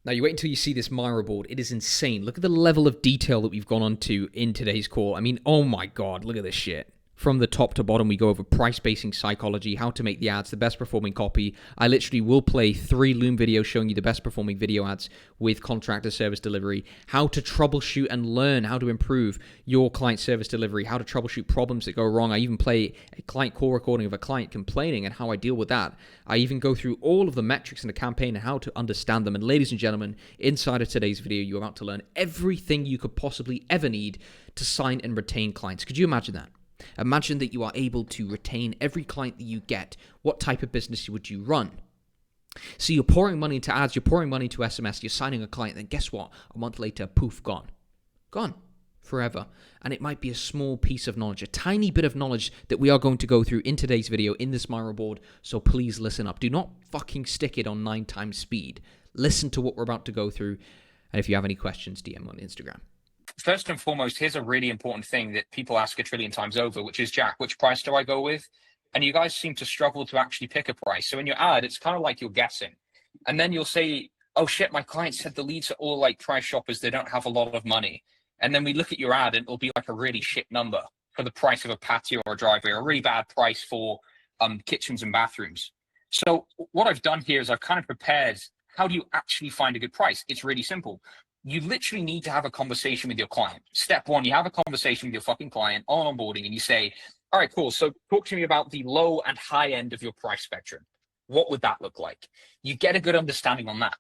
Now, you wait until you see this Miro board. It is insane. Look at the level of detail that we've gone on to in today's call. I mean, oh my God, look at this shit. From the top to bottom, we go over price basing psychology, how to make the ads, the best performing copy. I literally will play 3 Loom videos showing you the best performing video ads with contractor service delivery, how to troubleshoot and learn how to improve your client service delivery, how to troubleshoot problems that go wrong. I even play a client call recording of a client complaining and how I deal with that. I even go through all of the metrics in the campaign and how to understand them. And ladies and gentlemen, inside of today's video, you're about to learn everything you could possibly ever need to sign and retain clients. Could you imagine that? Imagine that you are able to retain every client that you get. What type of business would you run? So you're pouring money into ads, you're pouring money into SMS, you're signing a client, then guess what? A month later, poof, gone. Gone. Forever. And it might be a small piece of knowledge, a tiny bit of knowledge that we are going to go through in today's video in this Miro board. So please listen up. Do not fucking stick it on 9 times speed. Listen to what we're about to go through. And if you have any questions, DM on Instagram. First and foremost, here's a really important thing that people ask a trillion times over, which is, Jack, which price do I go with? And you guys seem to struggle to actually pick a price. So in your ad, it's kind of like you're guessing. And then you'll say, oh shit, my client said the leads are all like price shoppers. They don't have a lot of money. And then we look at your ad and it'll be like a really shit number for the price of a patio or a driveway, or a really bad price for kitchens and bathrooms. So what I've done here is I've kind of prepared, how do you actually find a good price? It's really simple. You literally need to have a conversation with your client. Step 1, you have a conversation with your fucking client on onboarding and you say, all right, cool. So talk to me about the low and high end of your price spectrum. What would that look like? You get a good understanding on that.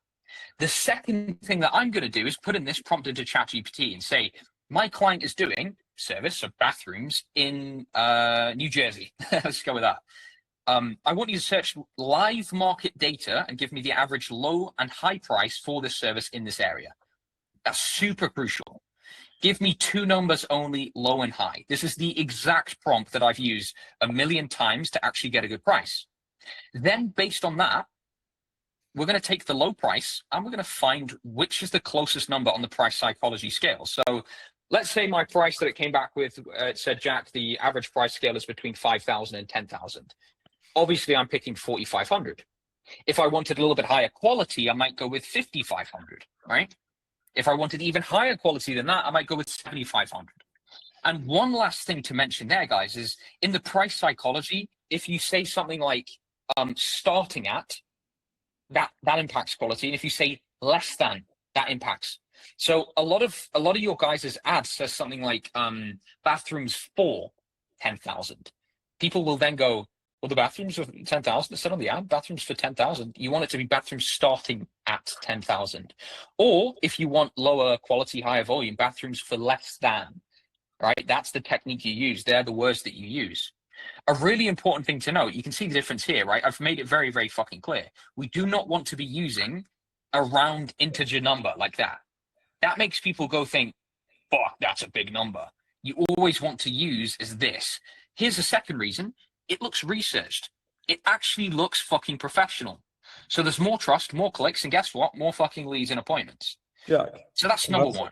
The second thing that I'm going to do is put in this prompt into ChatGPT and say, my client is doing service of bathrooms in New Jersey. Let's go with that. I want you to search live market data and give me the average low and high price for this service in this area. That's super crucial. Give me 2 numbers only, low and high. This is the exact prompt that I've used a million times to actually get a good price. Then based on that, we're going to take the low price and we're going to find which is the closest number on the price psychology scale. So let's say my price that it came back with, it said, Jack, the average price scale is between 5,000 and 10,000. Obviously, I'm picking 4,500. If I wanted a little bit higher quality, I might go with 5,500, right? If I wanted even higher quality than that, I might go with 7,500. And one last thing to mention there, guys, is in the price psychology, if you say something like starting at, that impacts quality. And if you say less than, that impacts. So a lot of your guys' ads says something like bathrooms for 10,000. People will then go, well, the bathrooms are 10,000. It said on the ad, bathrooms for 10,000. You want it to be bathrooms starting at 10,000. Or if you want lower quality, higher volume, bathrooms for less than, right? That's the technique you use. They're the words that you use. A really important thing to note, you can see the difference here, right? I've made it very, very fucking clear. We do not want to be using a round integer number like that. That makes people go think, fuck, that's a big number. You always want to use is this. Here's the second reason. It looks researched. It actually looks fucking professional. So there's more trust, more clicks, and guess what? More fucking leads and appointments. Jack, so that's number 1.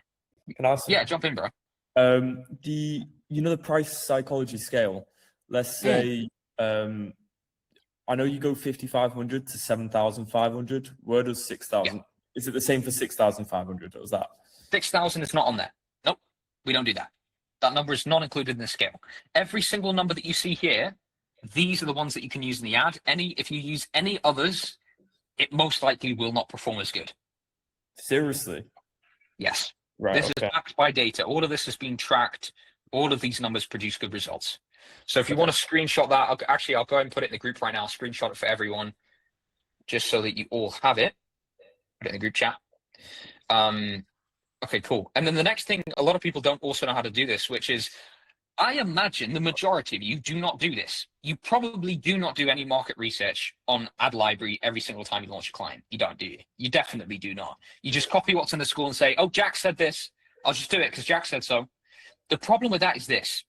Can I ask yeah, jump in, bro. The price psychology scale. Let's say I know you go 5,500 to 7,500. Where does 6,000? Yeah. Is it the same for 6,500? Or was that 6,000 is not on there? Nope, we don't do that. That number is not included in the scale. Every single number that you see here, these are the ones that you can use in the ad. If you use any others, it most likely will not perform as good. Seriously? Yes. Right. This is backed by data. All of this has been tracked. All of these numbers produce good results. So if you want to screenshot that, I'll go ahead and put it in the group right now. Screenshot it for everyone, just so that you all have it. Put it in the group chat. Okay, cool. And then the next thing, a lot of people don't also know how to do this, which is, I imagine the majority of you do not do this. You probably do not do any market research on Ad Library every single time you launch a client. You don't, do you? You definitely do not. You just copy what's in the school and say, oh, Jack said this. I'll just do it because Jack said so. The problem with that is this.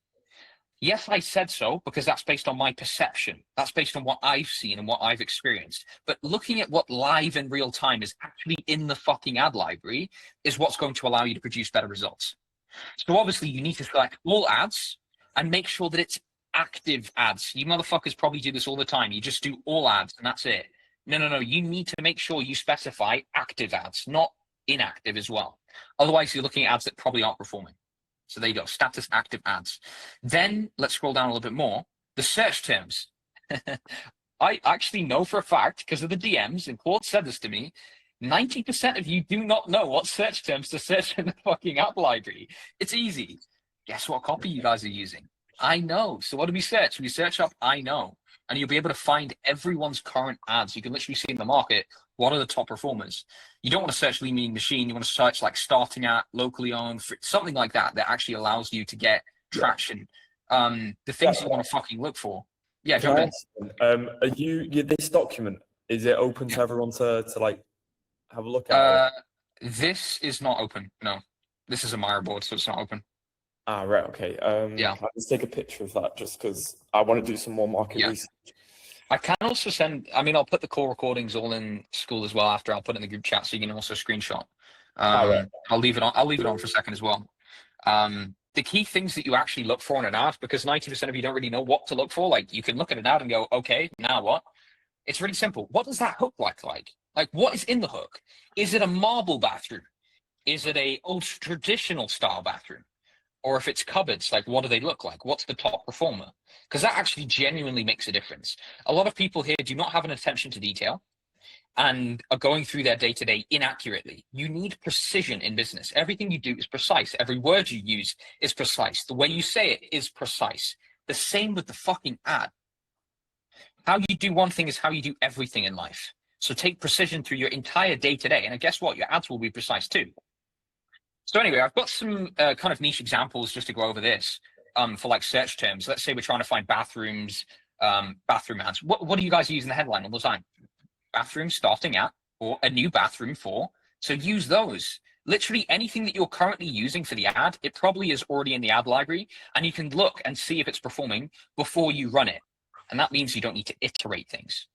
Yes, I said so because that's based on my perception. That's based on what I've seen and what I've experienced. But looking at what live in real time is actually in the fucking Ad Library is what's going to allow you to produce better results. So obviously you need to select all ads and make sure that it's active ads. You motherfuckers probably do this all the time. You just do all ads and that's it. No. You need to make sure you specify active ads, not inactive as well. Otherwise, you're looking at ads that probably aren't performing. So there you go, status active ads. Then let's scroll down a little bit more. The search terms. I actually know for a fact, because of the DMs, and Claude said this to me, 90% of you do not know what search terms to search in the fucking app library. It's easy. Guess what copy you guys are using? I know. So what do we search? We search up I know. And you'll be able to find everyone's current ads. You can literally see in the market what are the top performers. You don't want to search lean mean machine. You want to search like starting at, locally owned, something like that that actually allows you to get traction. The things you want to fucking look for. Yeah, jump in. Are this document, is it open to everyone to like have a look at? This is not open. No, this is a Miro board, so it's not open. Ah, right. Okay. Yeah. Let's take a picture of that just because I want to do some more market research. I can also send, I'll put the call recordings all in school as well after. I'll put it in the group chat so you can also screenshot. Right. I'll leave it on for a second as well. The key things that you actually look for in an ad, because 90% of you don't really know what to look for. Like you can look at an ad and go, okay, now what? It's really simple. What does that hook like? Like what is in the hook? Is it a marble bathroom? Is it a old traditional style bathroom? Or if it's cupboards, like what do they look like? What's the top performer? Because that actually genuinely makes a difference. A lot of people here do not have an attention to detail and are going through their day-to-day inaccurately. You need precision in business. Everything you do is precise. Every word you use is precise. The way you say it is precise. The same with the fucking ad. How you do one thing is how you do everything in life. So take precision through your entire day-to-day. And guess what? Your ads will be precise too. So anyway, I've got some kind of niche examples just to go over this for like search terms. Let's say we're trying to find bathrooms, bathroom ads. What do you guys use in the headline all the time? Bathroom starting at, or a new bathroom for. So use those. Literally anything that you're currently using for the ad, it probably is already in the ad library, and you can look and see if it's performing before you run it. And that means you don't need to iterate things.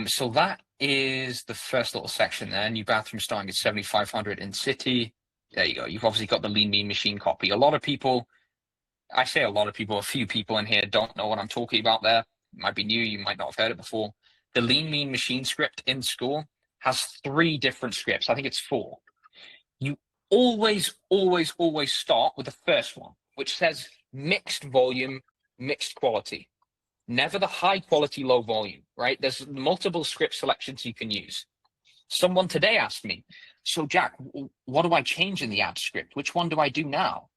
So that is the first little section there. New bathroom starting at 7,500 in city. There you go. You've obviously got the lean mean machine copy. A lot of people, I say a lot of people, a few people in here don't know what I'm talking about there. It might be new. You might not have heard it before. The lean mean machine script in school has 3 different scripts. I think it's 4. You always start with the first one, which says mixed volume, mixed quality. Never the high quality, low volume, right? There's multiple script selections you can use. Someone today asked me, so Jack, what do I change in the ad script? Which one do I do now?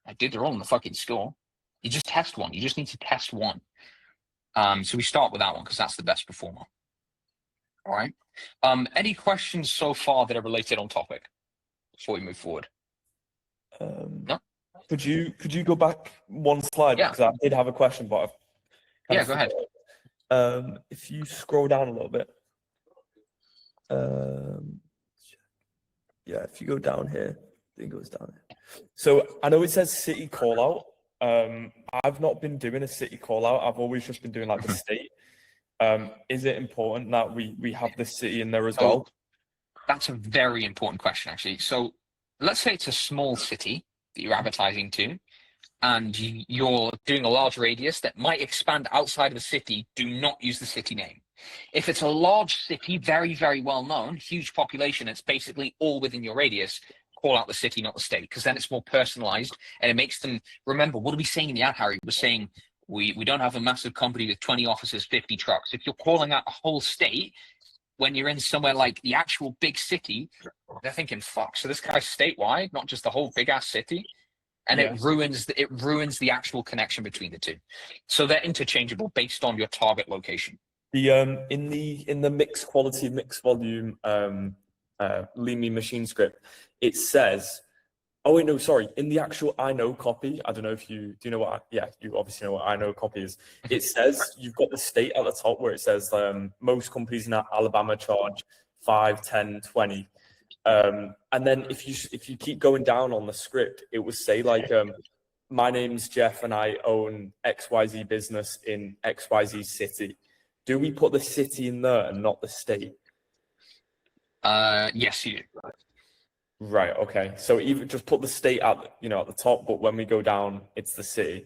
I did, they're all in the fucking score. You just test one. You just need to test one. So we start with that one because that's the best performer. All right. Any questions so far that are related on topic before we move forward? No? Could you go back one slide? Yeah. Because I did have a question, but Yeah, go ahead. If you scroll down a little bit. Yeah, if you go down here, it goes down here. So I know it says city call out. I've not been doing a city call out. I've always just been doing like the state. Is it important that we have the city in there as well? That's a very important question, actually. So let's say it's a small city that you're advertising to, and you're doing a large radius that might expand outside of the city. Do not use the city name. If it's a large city, very, very well known, huge population, it's basically all within your radius, call out the city, not the state, because then it's more personalized and it makes them remember, what are we saying in the ad, Harry? We're saying we don't have a massive company with 20 offices, 50 trucks. If you're calling out a whole state, when you're in somewhere like the actual big city, they're thinking, fuck, so this guy's statewide, not just the whole big ass city. And it ruins the actual connection between the two. So they're interchangeable based on your target location. The in the mixed quality, mixed volume lean mean machine script, it says, oh wait, no, sorry. In the actual I know copy, I don't know if you do you know what you obviously know what I know copy is. It says you've got the state at the top where it says most companies in Alabama charge 5, 10, 20. And then if you keep going down on the script, it will say like, my name's Jeff and I own XYZ business in XYZ city. Do we put the city in there and not the state? Yes, you do. Right. Okay. So even just put the state at the top, but when we go down, it's the city.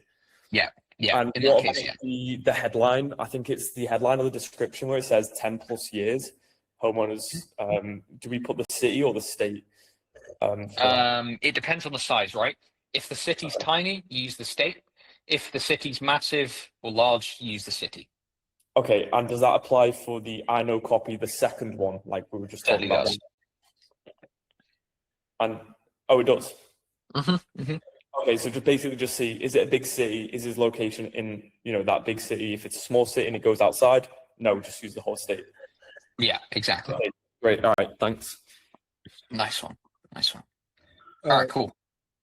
Yeah. Yeah, And in what that about case, yeah. the headline? I think it's the headline of the description where it says 10 plus years homeowners. Do we put the city or the state? For that? It depends on the size, right? If the city's tiny, you use the state. If the city's massive or large, you use the city. Okay, and does that apply for the I know copy, the second one, like we were just talking Certainly about? does. And oh, it does. Mm-hmm. Okay, so just basically just see, is it a big city? Is his location in, that big city? If it's a small city and it goes outside, no, just use the whole state. Yeah, exactly. Okay, great. All right, thanks. Nice one. All right, cool.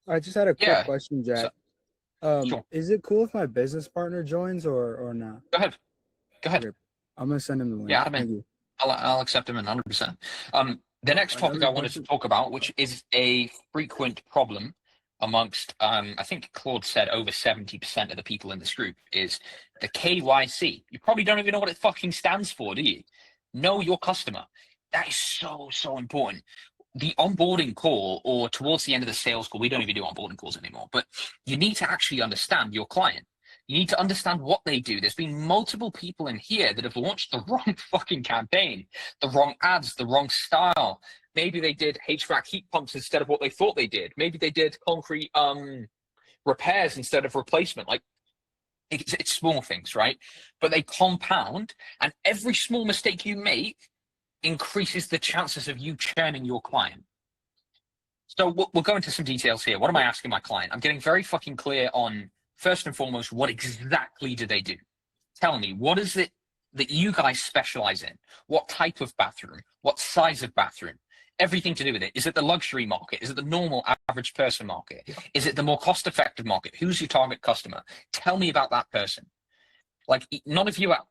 I just had a quick question, Jack. Sure. Is it cool if my business partner joins or not? Go ahead. Okay. I'm gonna send him the link. Yeah, Thank you. I'll accept him in 100%. The next topic I wanted to talk about, which is a frequent problem amongst, I think Claude said over 70% of the people in this group, is the KYC. You probably don't even know what it fucking stands for, do you? Know your customer. That is so important. The onboarding call, or towards the end of the sales call, we don't even do onboarding calls anymore, but you need to actually understand your client. You need to understand what they do. There's been multiple people in here that have launched the wrong fucking campaign, the wrong ads, the wrong style. Maybe they did HVAC heat pumps instead of what they thought they did. Maybe they did concrete repairs instead of replacement. Like, it's small things, right? But they compound, and every small mistake you make increases the chances of you churning your client. So we'll go into some details here. What am I asking my client? I'm getting very fucking clear on, first and foremost, what exactly do they do? Tell me, what is it that you guys specialize in? What type of bathroom? What size of bathroom? Everything to do with it. Is it the luxury market? Is it the normal average person market? Is it the more cost-effective market? Who's your target customer? Tell me about that person. Like, none of you are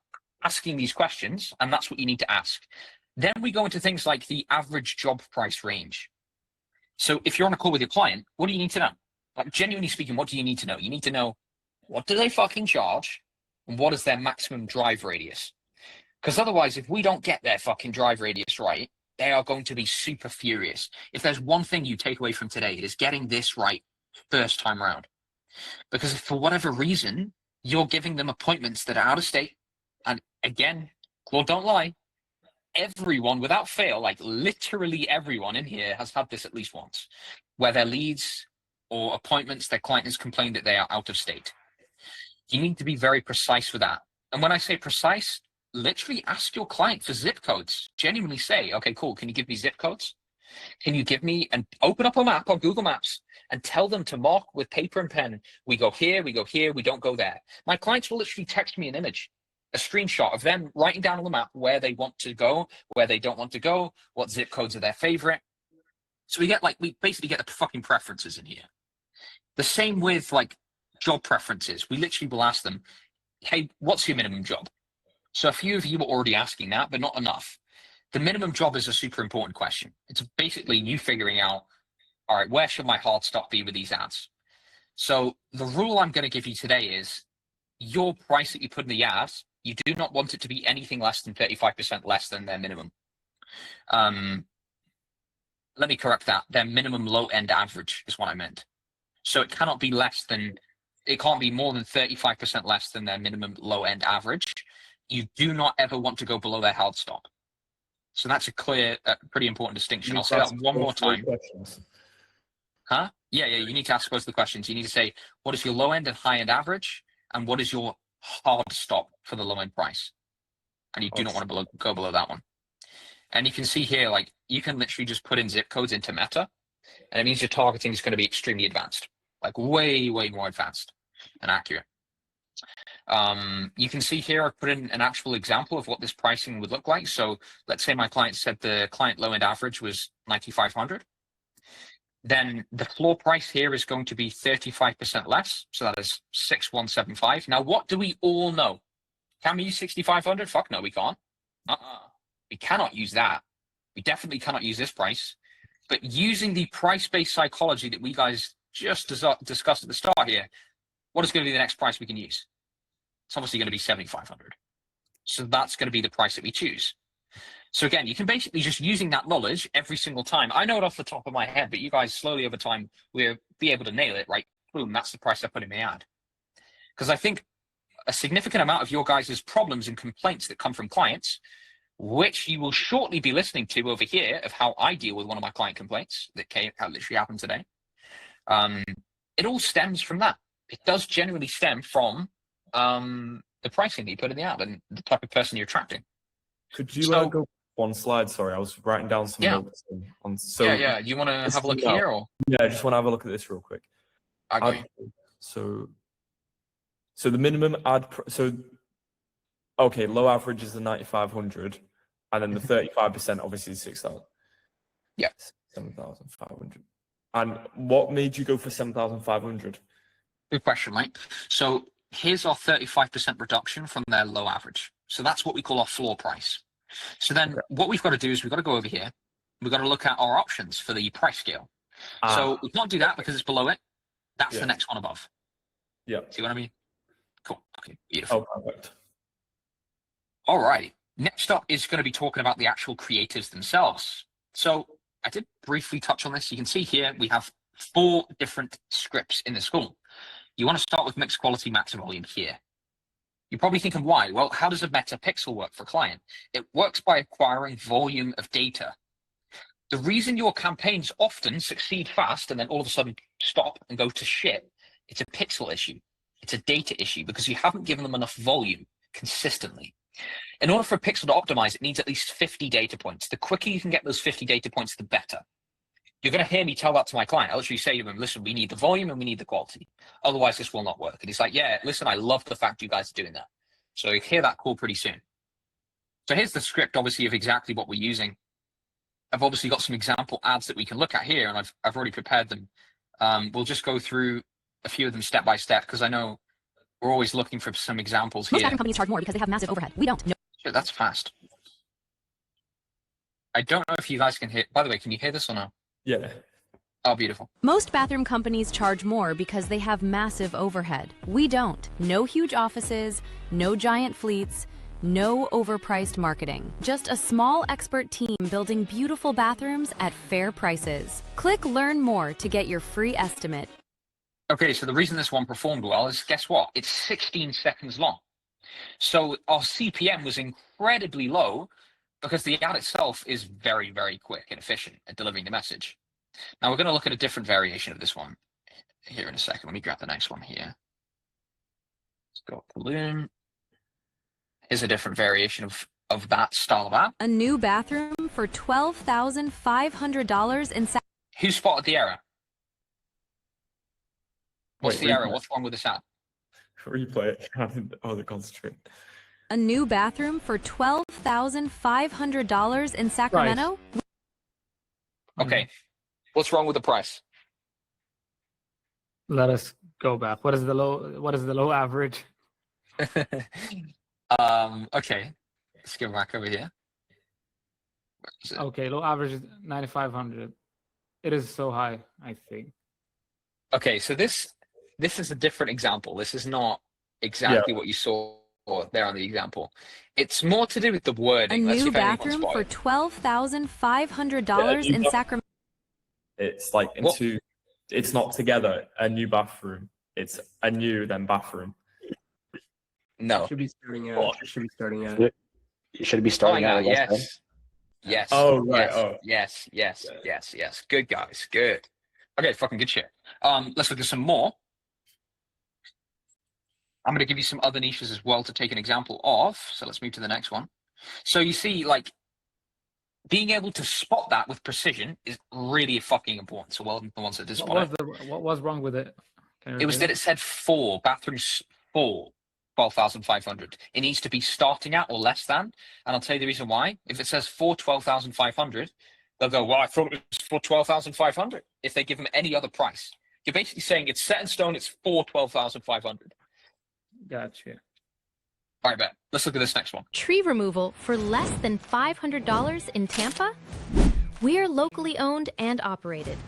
asking these questions, and that's what you need to ask. Then we go into things like the average job price range. So if you're on a call with your client, what do you need to know? Like, genuinely speaking, what do you need to know? You need to know, what do they fucking charge? And what is their maximum drive radius? Because otherwise, if we don't get their fucking drive radius right, they are going to be super furious. If there's one thing you take away from today, it is getting this right first time around. Because if for whatever reason, you're giving them appointments that are out of state, and again, Claude, don't lie, everyone without fail, like literally everyone in here has had this at least once, where their leads or appointments, their client has complained that they are out of state. You need to be very precise with that. And when I say precise, literally ask your client for zip codes. Genuinely say, okay, cool, can you give me zip codes? Can you give me, and open up a map on Google Maps and tell them to mark with paper and pen, we go here, we don't go there. My clients will literally text me an image, a screenshot of them writing down on the map where they want to go, where they don't want to go, what zip codes are their favorite. So we basically get the fucking preferences in here. The same with like job preferences. We literally will ask them, hey, what's your minimum job? So a few of you were already asking that, but not enough. The minimum job is a super important question. It's basically you figuring out, all right, where should my hard stop be with these ads? So the rule I'm going to give you today is your price that you put in the ads, you do not want it to be anything less than 35% less than their minimum. Let me correct that. Their minimum low end average is what I meant. So it cannot be it can't be more than 35% less than their minimum low end average. You do not ever want to go below their hard stop. So that's a clear, pretty important distinction. I'll say that one more time. Huh? Yeah, you need to ask both the questions. You need to say, what is your low end and high end average? And what is your hard stop for the low end price? And you do not want to go below that one. And you can see here, like, you can literally just put in zip codes into Meta, and it means your targeting is going to be extremely advanced, like way more advanced and accurate. You can see here, I've put in an actual example of what this pricing would look like. So let's say my client said the client low end average was 9,500. Then the floor price here is going to be 35% less. So that is 6,175. Now, what do we all know? Can we use 6,500? Fuck no, we can't. We cannot use that. We definitely cannot use this price. But using the price-based psychology that we guys just discussed at the start here, what is going to be the next price we can use? It's obviously going to be 7,500. So that's going to be the price that we choose. So again, you can basically just using that knowledge every single time. I know it off the top of my head, but you guys slowly over time will be able to nail it, right? Boom, that's the price I put in my ad. Because I think a significant amount of your guys' problems and complaints that come from clients, which you will shortly be listening to over here of how I deal with one of my client complaints that literally happened today. It all stems from that. It does generally stem from the pricing that you put in the ad and the type of person you're attracting. Could you go one slide? Sorry, I was writing down some notes on. Yeah. You want to have a look here, or? Yeah, I just want to have a look at this real quick. So the minimum ad. Okay, low average is the 9,500, and then the 35% obviously is 6,000. Yeah, 7,500. And what made you go for 7,500? Good question, mate. So here's our 35% reduction from their low average. So that's what we call our floor price. So then what we've got to do is we've got to go over here. We've got to look at our options for the price scale. So we can't do that because it's below it. That's the next one above. Yeah. See what I mean? Cool. Okay, beautiful. Oh, perfect. All right. Next up is going to be talking about the actual creatives themselves. So I did briefly touch on this. You can see here we have 4 different scripts in the school. You want to start with mixed quality, max volume here. You're probably thinking, why? Well, how does a meta pixel work for a client? It works by acquiring volume of data. The reason your campaigns often succeed fast and then all of a sudden stop and go to shit, it's a pixel issue. It's a data issue because you haven't given them enough volume consistently. In order for a pixel to optimize, it needs at least 50 data points. The quicker you can get those 50 data points, the better. You're going to hear me tell that to my client. I'll literally say to him, listen, we need the volume and we need the quality. Otherwise, this will not work. And he's like, yeah, listen, I love the fact you guys are doing that. So you hear that call pretty soon. So here's the script, obviously, of exactly what we're using. I've obviously got some example ads that we can look at here, and I've already prepared them. We'll just go through a few of them step by step, because I know we're always looking for some examples here. Most bathroom companies charge more because they have massive overhead. We don't. No. Shit, that's fast. I don't know if you guys can hear. By the way, can you hear this or no? Yeah. Oh, beautiful. Most bathroom companies charge more because they have massive overhead. We don't. No huge offices, no giant fleets, no overpriced marketing. Just a small expert team building beautiful bathrooms at fair prices. Click Learn More to get your free estimate. Okay, so the reason this one performed well is, guess what? It's 16 seconds long. So our CPM was incredibly low because the ad itself is very, very quick and efficient at delivering the message. Now we're going to look at a different variation of this one here in a second. Let me grab the next one here. Let's go balloon. Here's a different variation of that style of ad. A new bathroom for $12,500 in Who spotted the error? What's the error? Replay. What's wrong with this ad? Replay it. Oh, the concentrate. A new bathroom for $12,500 in Sacramento? Okay. What's wrong with the price? Let us go back. What is the low average? Okay. Let's go back over here. Okay, low average is 9,500. It is so high, I think. Okay, so this is a different example. This is not exactly what you saw there on the example. It's more to do with the wording. A new bathroom for $12,500 in Sacramento. It's like it's not together. A new bathroom. It's a new then bathroom. No. Should be starting out. Should be starting out. You should be starting out. Yes. Yes. Oh right. Yes. Good guys. Good. Okay. Fucking good shit. Let's look at some more. I'm going to give you some other niches as well to take an example of. So let's move to the next one. So you see, like, being able to spot that with precision is really fucking important. So well, the ones that did spot it. What was wrong with it? It was that it said 4 bathrooms for 12,500. It needs to be starting at or less than. And I'll tell you the reason why. If it says for 12,500, they'll go, well, I thought it was for 12,500. If they give them any other price, you're basically saying it's set in stone. It's for 12,500. Gotcha. All right, bet. Let's look at this next one. Tree removal for less than $500 in Tampa? We are locally owned and operated.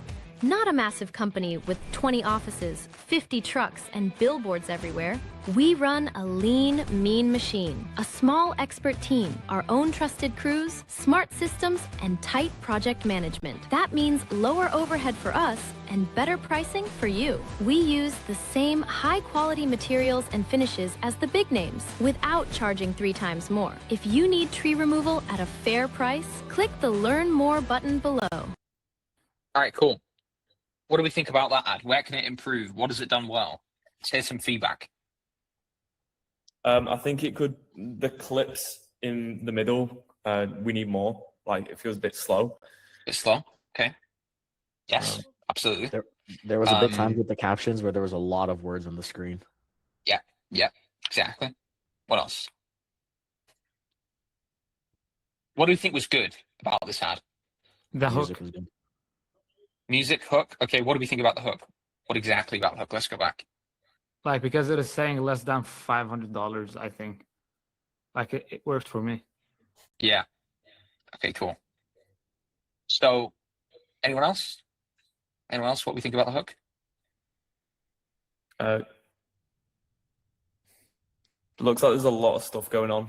Not a massive company with 20 offices, 50 trucks, and billboards everywhere. We run a lean, mean machine. A small expert team, our own trusted crews, smart systems, and tight project management. That means lower overhead for us and better pricing for you. We use the same high-quality materials and finishes as the big names without charging 3 times more. If you need tree removal at a fair price, click the Learn More button below. All right, cool. What do we think about that ad? Where can it improve? What has it done well? Let's hear some feedback. I think it could, the clips in the middle, we need more. Like, it feels a bit slow. Bit slow? Okay. Yes, absolutely. There was a bit time with the captions where there was a lot of words on the screen. Yeah, exactly. What else? What do you think was good about this ad? The Music hook. was good. Music, hook. Okay, what do we think about the hook? What exactly about the hook? Let's go back. Like, because it is saying less than $500, I think. Like, it worked for me. Yeah. Okay, cool. So, anyone else? Anyone else? What we think about the hook? Looks like there's a lot of stuff going on.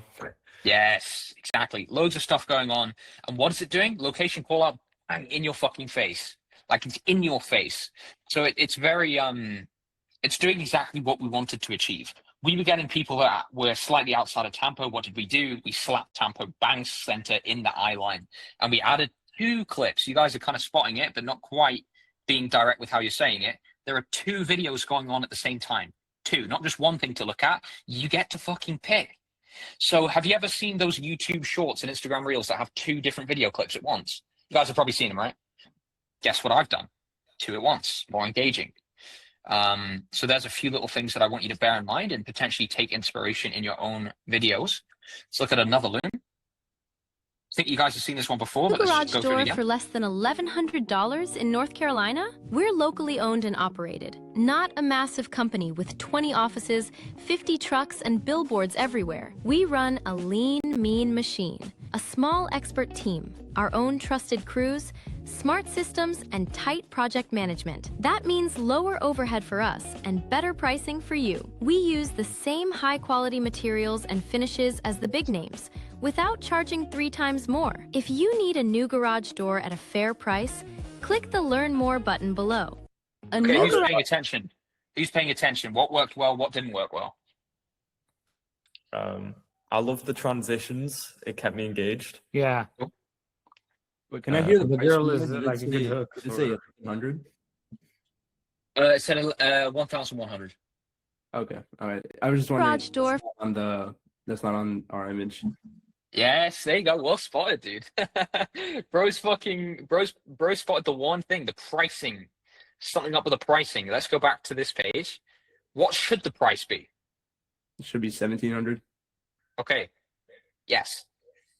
Yes, exactly. Loads of stuff going on. And what is it doing? Location call out, bang, in your fucking face. Like, it's in your face. So it's very, it's doing exactly what we wanted to achieve. We were getting people that were slightly outside of Tampa. What did we do? We slapped Tampa bang center in the eye line. And we added 2 clips. You guys are kind of spotting it, but not quite being direct with how you're saying it. There are 2 videos going on at the same time. 2, not just one thing to look at. You get to fucking pick. So have you ever seen those YouTube shorts and Instagram reels that have 2 different video clips at once? You guys have probably seen them, right? Guess what I've done? 2 at once, more engaging. So there's a few little things that I want you to bear in mind and potentially take inspiration in your own videos. Let's look at another loom. I think you guys have seen this one before, The but let's garage just go through it door again. for less than $1,100 in North Carolina? We're locally owned and operated, not a massive company with 20 offices, 50 trucks, and billboards everywhere. We run a lean, mean machine, a small expert team, our own trusted crews, smart systems, and tight project management. That means lower overhead for us and better pricing for you. We use the same high-quality materials and finishes as the big names, without charging 3 times more. If you need a new garage door at a fair price, click the Learn More button below. Okay, who's paying attention? Who's paying attention? What worked well? What didn't work well? I love the transitions. It kept me engaged. Yeah. But can I hear the The price girl again? is Did it like a good say- hook. Did it say 100? It said 1,100. Okay, all right. I was just wondering. Garage door. That's not on our image. Yes, there you go. Well spotted, dude. Bro's spotted the one thing, the pricing. Something up with the pricing. Let's go back to this page. What should the price be? It should be 1,700. Okay. Yes.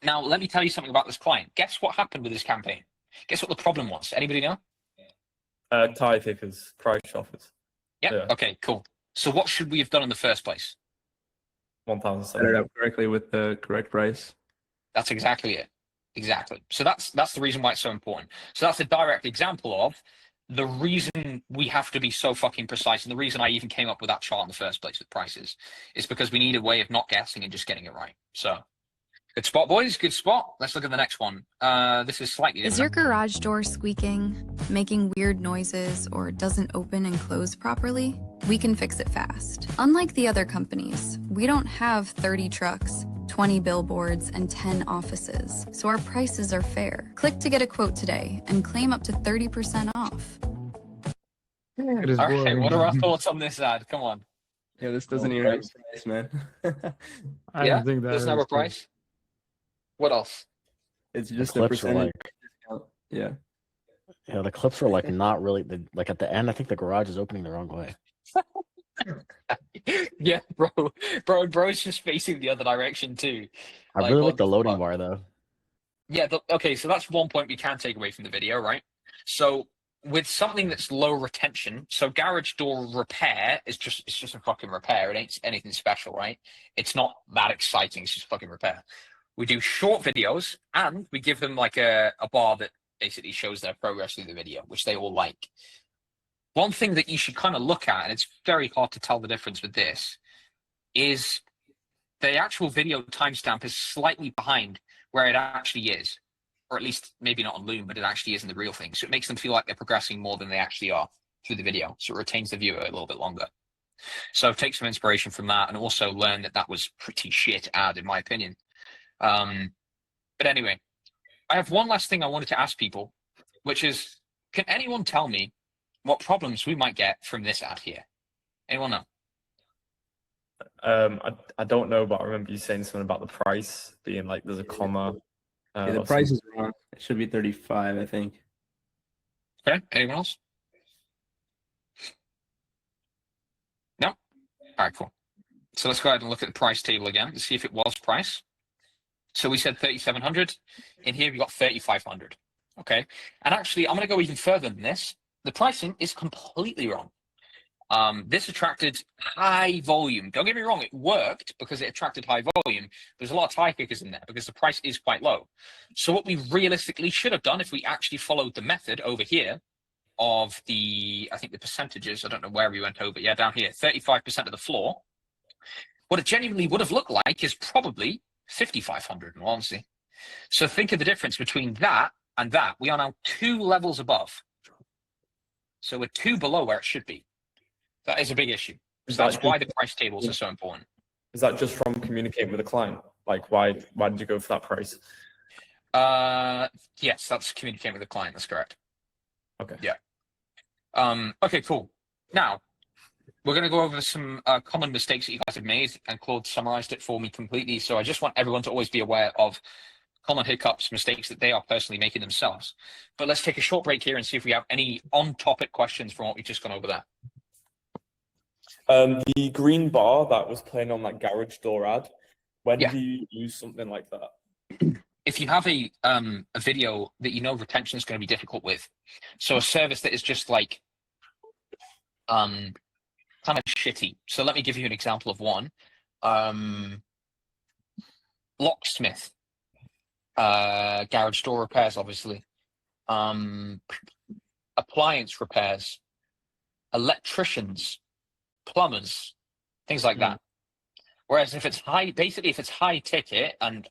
Now, let me tell you something about this client. Guess what happened with this campaign? Guess what the problem was? Anybody know? Tire kickers, price shoppers. Yep. Yeah. Okay, cool. So what should we have done in the first place? Set it 1,700. up correctly with the correct price. That's exactly it. Exactly. So that's the reason why it's so important. So that's a direct example of the reason we have to be so fucking precise, and the reason I even came up with that chart in the first place with prices is because we need a way of not guessing and just getting it right. So good spot, boys. Good spot. Let's look at the next one. This is slightly Is your different. garage door squeaking, making weird noises, or doesn't open and close properly? We can fix it fast. Unlike the other companies, we don't have 30 trucks, 20 billboards, and 10 offices, so our prices are fair. Click to get a quote today and claim up to 30% off. It is All right, boring. what are our thoughts on this ad? Come on. Yeah, this doesn't even have a price, man. I Yeah? don't think that Doesn't have is a price? What else? It's The just a clips are percentage like, discount. Yeah. yeah, the clips are like not really like at the end. I think the garage is opening the wrong way. Yeah, bro's just facing the other direction too. I Like, really what like the the loading fuck? bar though. Yeah, okay, so that's one point we can take away from the video, right? So with something that's low retention, so garage door repair is just a fucking repair. It ain't anything special, right? It's not that exciting, it's just fucking repair. We do short videos and we give them like a bar that basically shows their progress through the video, which they all like. One thing that you should kind of look at, and it's very hard to tell the difference with this, is the actual video timestamp is slightly behind where it actually is. Or at least maybe not on Loom, but it actually is in the real thing. So it makes them feel like they're progressing more than they actually are through the video. So it retains the viewer a little bit longer. So take some inspiration from that, and also learn that that was pretty shit ad, in my opinion. But anyway, I have one last thing I wanted to ask people, which is, can anyone tell me what problems we might get from this ad here? Anyone know? I don't know, but I remember you saying something about the price being like there's a comma. Yeah, the price is wrong. It should be 35, I think. Okay, anyone else? No? All right, cool. So let's go ahead and look at the price table again to see if it was price. So we said 3,700. In here, we got 3,500. Okay. And actually, I'm going to go even further than this. The pricing is completely wrong. This attracted high volume. Don't get me wrong, it worked because it attracted high volume. There's a lot of tie kickers in there because the price is quite low. So what we realistically should have done if we actually followed the method over here of the, I think the percentages, I don't know where we went over, yeah, down here, 35% of the floor. What it genuinely would have looked like is probably 5,500 in all honesty. So think of the difference between that and that. We are now 2 levels above. So we're 2 below where it should be. That is a big issue. So that's why the price tables are so important. Is that just from communicating with the client? Like, why did you go for that price? Yes, that's communicating with the client. That's correct. Okay. Yeah. Okay, cool. Now, we're going to go over some common mistakes that you guys have made, and Claude summarized it for me completely. So I just want everyone to always be aware of common hiccups, mistakes that they are personally making themselves. But let's take a short break here and see if we have any on-topic questions from what we've just gone over there. The green bar that was playing on that garage door ad, when Yeah. do you use something like that? If you have a video that you know retention is going to be difficult with, so a service that is just like kind of shitty. So let me give you an example of one. Locksmith, garage door repairs, obviously, appliance repairs, electricians, plumbers, things like that. Whereas if it's high, basically if it's high ticket and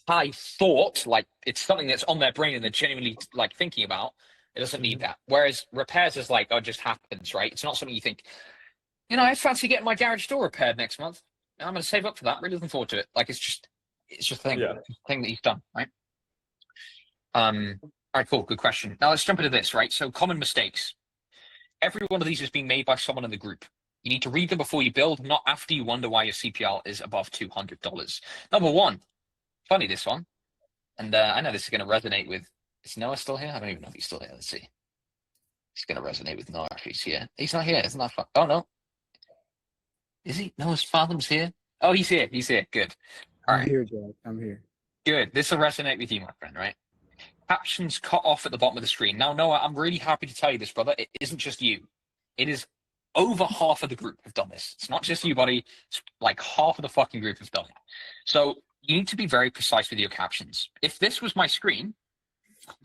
high thought, like it's something that's on their brain and they're genuinely like thinking about, it doesn't need that. Whereas repairs is like, oh, it just happens, right? It's not something you think, you know, I fancy getting my garage door repaired next month. And I'm going to save up for that. Really looking forward to it. Like it's just a thing, thing that you've done, right? All right, cool. Good question. Now let's jump into this, right? So common mistakes. Every one of these is being made by someone in the group. You need to read them before you build, not after you wonder why your CPL is above $200. Number one, funny this one, and I know this is going to resonate with, is Noah still here? I don't even know if he's still here. Let's see. It's going to resonate with Noah if he's here. He's not here. Isn't that fun? Oh, no. Is he? Noah's father's here? Oh, he's here. He's here. Good. All right. I'm here, Jack. I'm here. Good. This will resonate with you, my friend, right? Captions cut off at the bottom of the screen. Now, Noah, I'm really happy to tell you this, brother. It isn't just you. It is over half of the group have done this. It's not just you, buddy. It's like half of the fucking group have done it. So you need to be very precise with your captions. If this was my screen,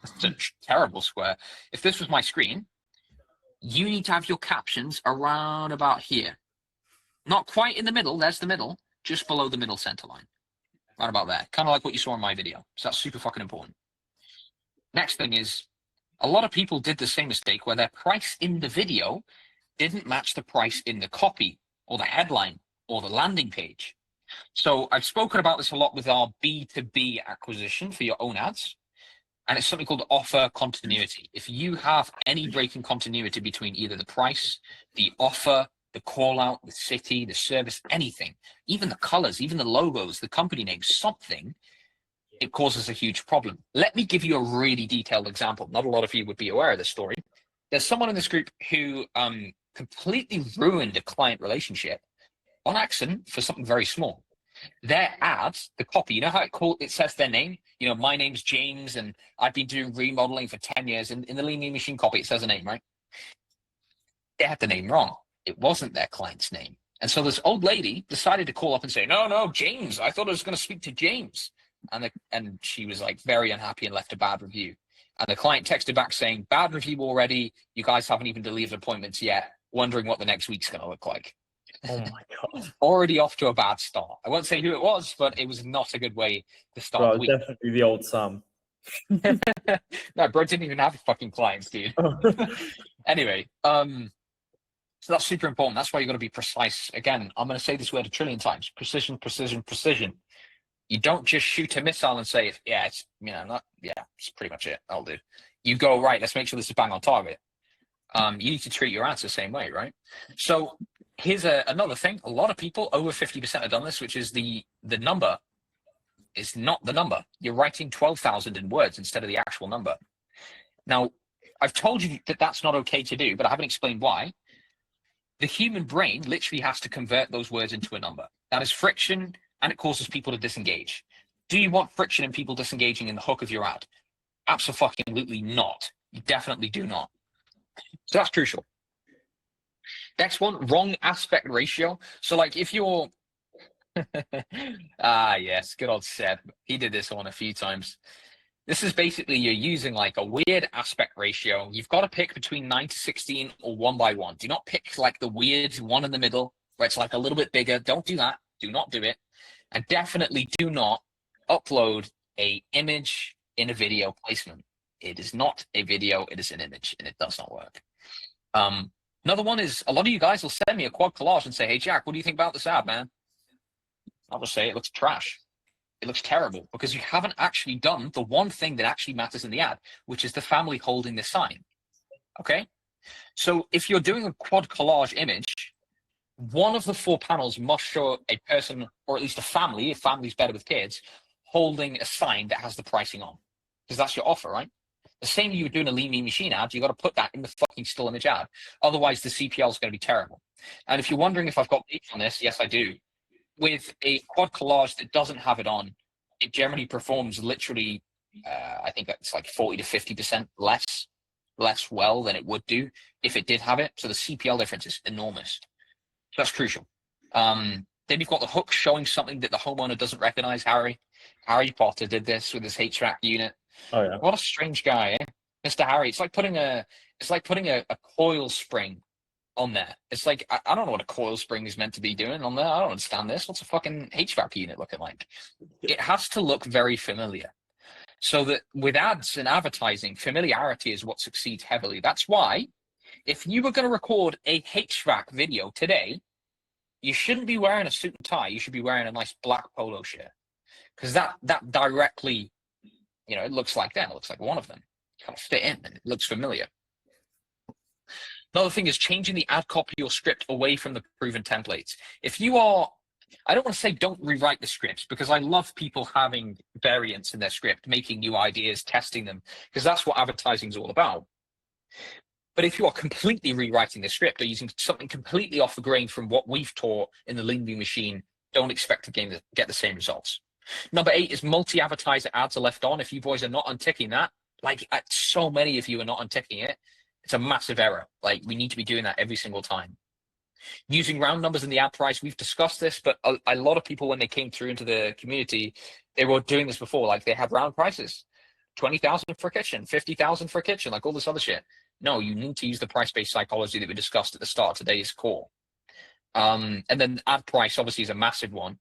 it's a terrible square. If this was my screen, you need to have your captions around about here. Not quite in the middle. There's the middle. Just below the middle center line. Right about there. Kind of like what you saw in my video. So that's super fucking important. Next thing is, a lot of people did the same mistake where their price in the video didn't match the price in the copy or the headline or the landing page. So I've spoken about this a lot with our B2B acquisition for your own ads. And it's something called offer continuity. If you have any break in continuity between either the price, the offer, the call out, the city, the service, anything, even the colors, even the logos, the company name, something, it causes a huge problem. Let me give you a really detailed example. Not a lot of you would be aware of this story. There's someone in this group who completely ruined a client relationship on accident for something very small. Their ads, the copy, you know how it says their name? You know, my name's James and I've been doing remodeling for 10 years. In the Lean Mean Machine copy, it says a name, right? They had the name wrong. It wasn't their client's name. And so this old lady decided to call up and say, no, James, I thought I was going to speak to James. And she was like very unhappy and left a bad review. And the client texted back saying, bad review already. You guys haven't even delivered appointments yet. Wondering what the next week's going to look like. Oh my God. Already off to a bad start. I won't say who it was, but it was not a good way to start the week. Definitely the old Sam. No, bro didn't even have fucking clients, dude. Anyway, so that's super important. That's why you got to be precise. Again, I'm going to say this word a trillion times: precision, precision, precision. You don't just shoot a missile and say, yeah, it's, you know, not, yeah, it's pretty much it. I'll do. You go, right, let's make sure this is bang on target. You need to treat your ads the same way, right? So here's another thing. A lot of people, over 50% have done this, which is the number is not the number. You're writing 12,000 in words instead of the actual number. Now, I've told you that that's not okay to do, but I haven't explained why. The human brain literally has to convert those words into a number. That is friction, and it causes people to disengage. Do you want friction and people disengaging in the hook of your ad? Absolutely not. You definitely do not. So that's crucial. Next one, wrong aspect ratio. So like if you're, yes, good old Seb. He did this one a few times. This is basically you're using like a weird aspect ratio. You've got to pick between 9:16 or 1:1. Do not pick like the weird one in the middle where it's like a little bit bigger. Don't do that. Do not do it. And definitely do not upload a image in a video placement. It is not a video, it is an image, and it does not work. Another one is a lot of you guys will send me a quad collage and say, hey, Jack, what do you think about this ad, man? I'll just say it looks trash. It looks terrible because you haven't actually done the one thing that actually matters in the ad, which is the family holding the sign. Okay? So if you're doing a quad collage image, one of the 4 panels must show a person, or at least a family, if family's better with kids, holding a sign that has the pricing on. Because that's your offer, right? The same you were doing a Lean Mean Machine ad, you got to put that in the fucking still image ad. Otherwise, the CPL is going to be terrible. And if you're wondering if I've got data on this, yes, I do. With a quad collage that doesn't have it on, it generally performs literally, I think it's like 40 to 50% less well than it would do if it did have it. So the CPL difference is enormous. So that's crucial. Then you've got the hook showing something that the homeowner doesn't recognize. Harry Potter did this with his HVAC unit. Oh yeah. What a strange guy, eh? Mr. Harry. It's like putting a coil spring on there. It's like I don't know what a coil spring is meant to be doing on there. I don't understand this. What's a fucking HVAC unit looking like? It has to look very familiar. So that with ads and advertising, familiarity is what succeeds heavily. That's why if you were going to record a HVAC video today, you shouldn't be wearing a suit and tie. You should be wearing a nice black polo shirt, because that directly, you know, it looks like them. It looks like one of them. Kind of fit in, and it looks familiar. Another thing is changing the ad copy or script away from the proven templates. If you are, I don't want to say don't rewrite the scripts, because I love people having variants in their script, making new ideas, testing them, because that's what advertising is all about. But if you are completely rewriting the script or using something completely off the grain from what we've taught in the Lean Mean Machine, don't expect to get the same results. Number 8 is multi-advertiser ads are left on. If you boys are not unticking that, like so many of you are not unticking it, it's a massive error. Like we need to be doing that every single time. Using round numbers in the ad price, we've discussed this, but a lot of people, when they came through into the community, they were doing this before. Like they had round prices, 20,000 for a kitchen, 50,000 for a kitchen, like all this other shit. No, you need to use the price-based psychology that we discussed at the start of today's call. And then ad price obviously is a massive one,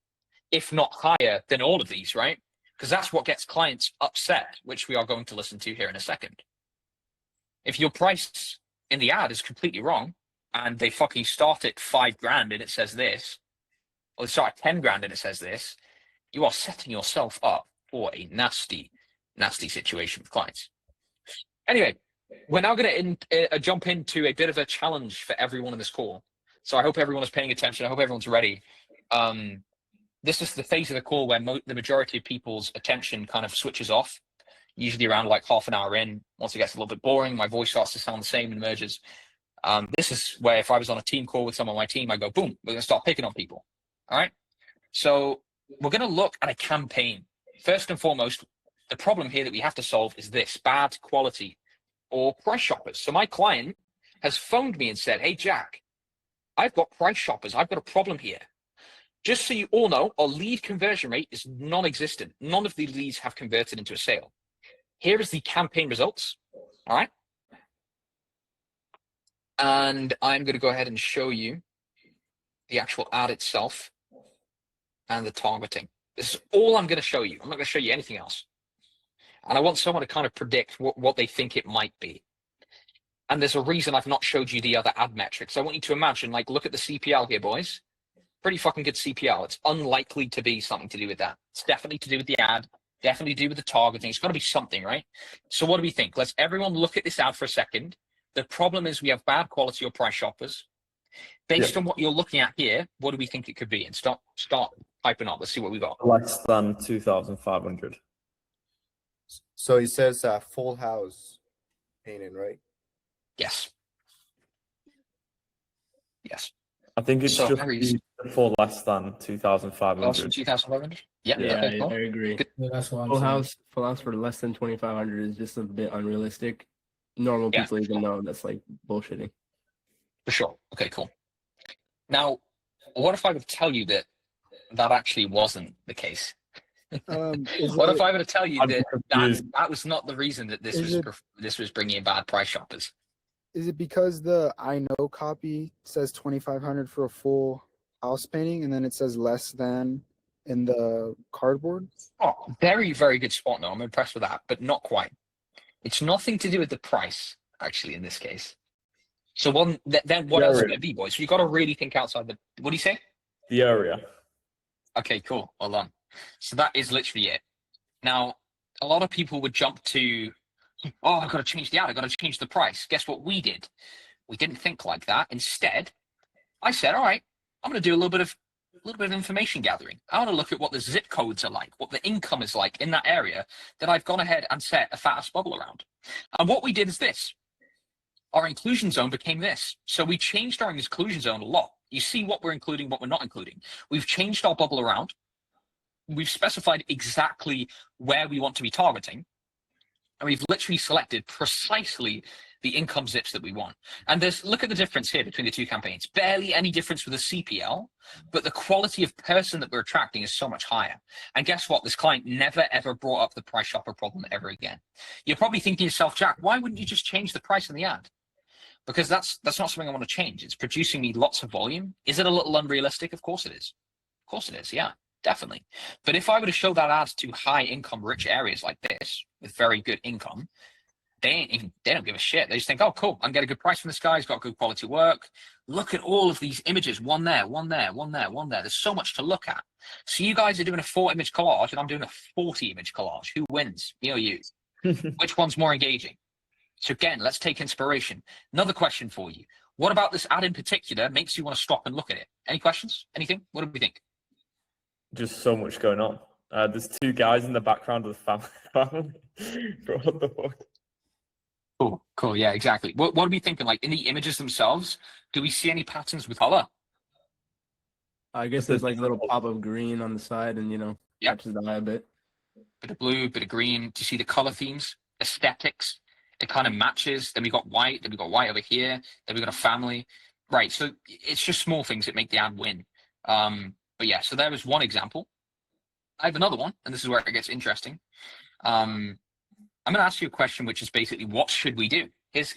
if not higher than all of these, right? Because that's what gets clients upset, which we are going to listen to here in a second. If your price in the ad is completely wrong and they fucking start at $5,000 and it says this, or they start at 10 grand and it says this, you are setting yourself up for a nasty, nasty situation with clients. Anyway, we're now going to jump into a bit of a challenge for everyone in this call. So I hope everyone is paying attention. I hope everyone's ready. This is the phase of the call where the majority of people's attention kind of switches off, usually around like half an hour in. Once it gets a little bit boring, my voice starts to sound the same and merges. This is where if I was on a team call with someone on my team, I go, boom, we're going to start picking on people. All right. So we're going to look at a campaign. First and foremost, the problem here that we have to solve is this: bad quality or price shoppers. So my client has phoned me and said, hey, Jack, I've got price shoppers. I've got a problem here. Just so you all know, our lead conversion rate is non-existent. None of the leads have converted into a sale. Here is the campaign results. All right. And I'm going to go ahead and show you the actual ad itself and the targeting. This is all I'm going to show you. I'm not going to show you anything else. And I want someone to kind of predict what they think it might be. And there's a reason I've not showed you the other ad metrics. I want you to imagine, like, look at the CPL here, boys. Pretty fucking good CPL. It's unlikely to be something to do with that. It's definitely to do with the ad, definitely to do with the targeting. It's got to be something, right? So what do we think? Let's everyone look at this ad for a second. The problem is we have bad quality or price shoppers. Based on what you're looking at here, what do we think it could be? And start typing up. Let's see what we got. Less than 2,500. So he says full house painting, right? Yes. Yes. I think it's So just very for less than 2,500. less than 2,500. Yeah, Okay, cool. I agree. That's what I'm Full house for less than 2,500 is just a bit unrealistic. Normal Yeah. people even know that's like bullshitting. For sure. Okay, cool. Now, what if I would tell you that actually wasn't the case? What if I were to tell you that was not the reason that this was bringing in bad price shoppers? Is it because the I know copy says 2,500 for a full house painting, and then it says less than in the cardboard? Oh, very, very good spot. No, I'm impressed with that, but not quite. It's nothing to do with the price, actually, in this case. So then what else would it be, boys? So you've got to really think outside the. What do you say? The area. Okay, cool. Well done. So that is literally it. Now, a lot of people would jump to, oh, I've got to change the ad. I've got to change the price. Guess what we did? We didn't think like that. Instead, I said, all right, I'm going to do a little bit of information gathering. I want to look at what the zip codes are like, what the income is like in that area that I've gone ahead and set a fattest bubble around. And what we did is this. Our inclusion zone became this. So we changed our inclusion zone a lot. You see what we're including, what we're not including. We've changed our bubble around. We've specified exactly where we want to be targeting. And we've literally selected precisely the income zips that we want. And look at the difference here between the two campaigns. Barely any difference with the CPL, but the quality of person that we're attracting is so much higher. And guess what? This client never, ever brought up the price shopper problem ever again. You're probably thinking to yourself, Jack, why wouldn't you just change the price in the ad? Because that's not something I want to change. It's producing me lots of volume. Is it a little unrealistic? Of course it is. Of course it is, yeah, definitely. But if I were to show that ad to high income, rich areas like this with very good income, they don't give a shit. They just think, oh, cool, I can get a good price from this guy. He's got good quality work. Look at all of these images. One there, one there, one there, one there. There's so much to look at. So you guys are doing a 4-image collage and I'm doing a 40-image collage. Who wins? Me or you? Which one's more engaging? So again, let's take inspiration. Another question for you. What about this ad in particular makes you want to stop and look at it? Any questions? Anything? What do we think? Just so much going on. There's two guys in the background of the family. What the fuck? Cool. Yeah, exactly. What are we thinking? Like in the images themselves, do we see any patterns with color? I guess there's like a little pop of green on the side and, catches the eye a bit. Bit of blue, bit of green. Do you see the color themes? Aesthetics? It kind of matches. Then we got white. Then we got white over here. Then we got a family. Right. So it's just small things that make the ad win. But yeah, so there was one example. I have another one, and this is where it gets interesting. I'm going to ask you a question, which is basically, what should we do?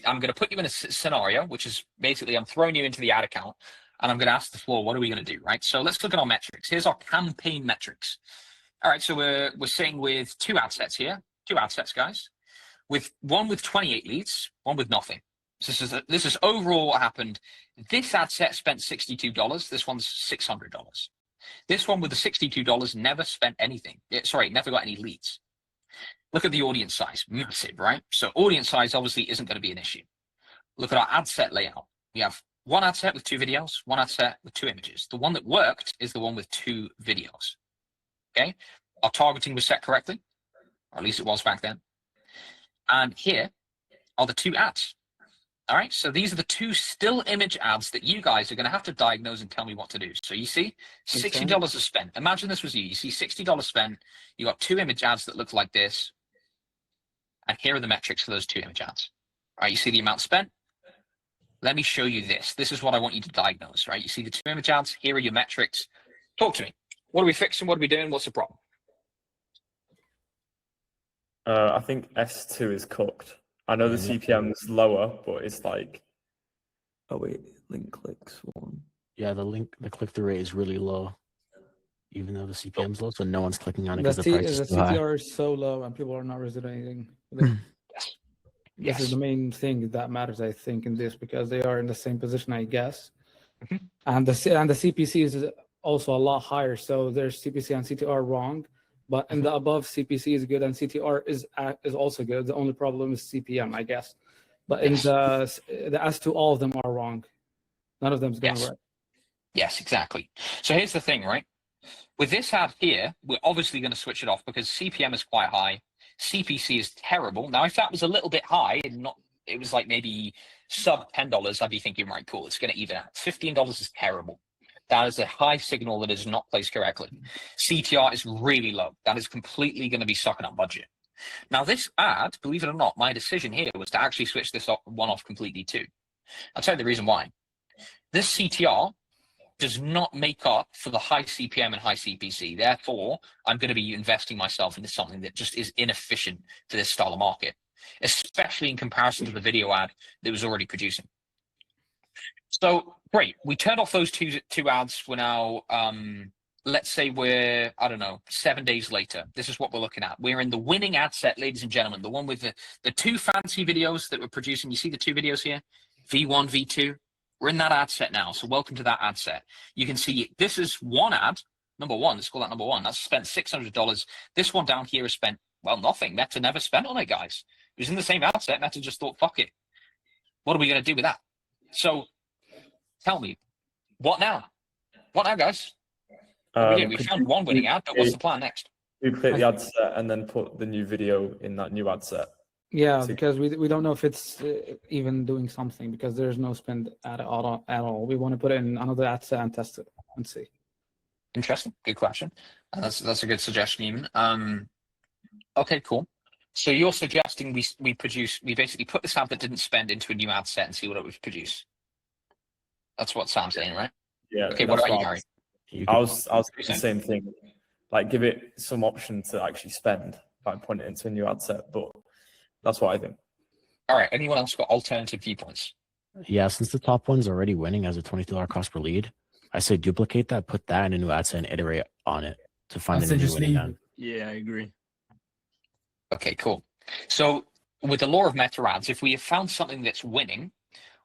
I'm going to put you in a scenario, which is basically I'm throwing you into the ad account, and I'm going to ask the floor, what are we going to do? Right. So let's look at our metrics. Here's our campaign metrics. All right. So we're sitting with 2 ad sets here. 2 ad sets, guys. With one with 28 leads, one with nothing. So this is overall what happened. This ad set spent $62. This one's $600. This one with the $62 never spent anything. Never got any leads. Look at the audience size, massive, right? So audience size obviously isn't going to be an issue. Look at our ad set layout. We have one ad set with 2 videos, one ad set with 2 images. The one that worked is the one with 2 videos. Okay. Our targeting was set correctly, or at least it was back then. And here are the 2 ads. All right, so these are the 2 still image ads that you guys are going to have to diagnose and tell me what to do. So you see, $60 is spent. Imagine this was you. You see $60 spent. You got 2 image ads that look like this. And here are the metrics for those 2 image ads. All right, you see the amount spent. Let me show you this. This is what I want you to diagnose, right? You see the 2 image ads. Here are your metrics. Talk to me. What are we fixing? What are we doing? What's the problem? I think S2 is cooked. I know the CPM's lower, but it's like, oh wait, link clicks one. Yeah, the click-through rate is really low, even though the CPM's low, so no one's clicking on it The, because the price is too high. CTR is so low and people are not resonating. This is the main thing that matters, I think, in this, because they are in the same position, I guess. And the CPC is also a lot higher, so there's CPC and CTR wrong, but in the above, CPC is good and CTR is also good. The only problem is CPM, I guess. But in the S2, all of them are wrong. None of them is going right. Yes, exactly. So here's the thing, right? With this ad here, we're obviously going to switch it off because CPM is quite high. CPC is terrible. Now, if that was a little bit high and it was like maybe sub $10, I'd be thinking, right, cool, it's going to even out. $15 is terrible. That is a high signal that is not placed correctly. CTR is really low. That is completely going to be sucking up budget. Now, this ad, believe it or not, my decision here was to actually switch this one off completely too. I'll tell you the reason why. This CTR does not make up for the high CPM and high CPC. Therefore, I'm going to be investing myself into something that just is inefficient for this style of market, especially in comparison to the video ad that was already producing. So great, we turned off those two ads. We're now, let's say we're, I don't know, 7 days later. This is what we're looking at. We're in the winning ad set, ladies and gentlemen, the one with the two fancy videos that we're producing. You see the two videos here, V1, V2. We're in that ad set now, so welcome to that ad set. You can see this is one ad, number one, let's call that number one. That's spent $600. This one down here has spent, well, nothing. Meta never spent on it, guys. It was in the same ad set. Meta just thought, fuck it. What are we going to do with that? So tell me, what now? What now, guys? We found one winning ad, but what's the plan next? We create the ad set and then put the new video in that new ad set. Yeah, because we don't know if it's even doing something because there's no spend at all. We want to put it in another ad set and test it and see. Interesting. Good question. That's a good suggestion, even. Okay, cool. So you're suggesting we basically put this ad that didn't spend into a new ad set and see what it would produce. That's what Sam's saying, right? Yeah. Okay. What about you, Harry? I was doing the same thing. Like, give it some option to actually spend by putting it into a new ad set, but. That's what I think. All right. Anyone else got alternative viewpoints? Yeah, since the top one's already winning as a $22 cost per lead, I say duplicate that, put that in a new ad set and iterate on it to find a new winning ad. Yeah, I agree. Okay, cool. So with the law of meta ads, if we have found something that's winning,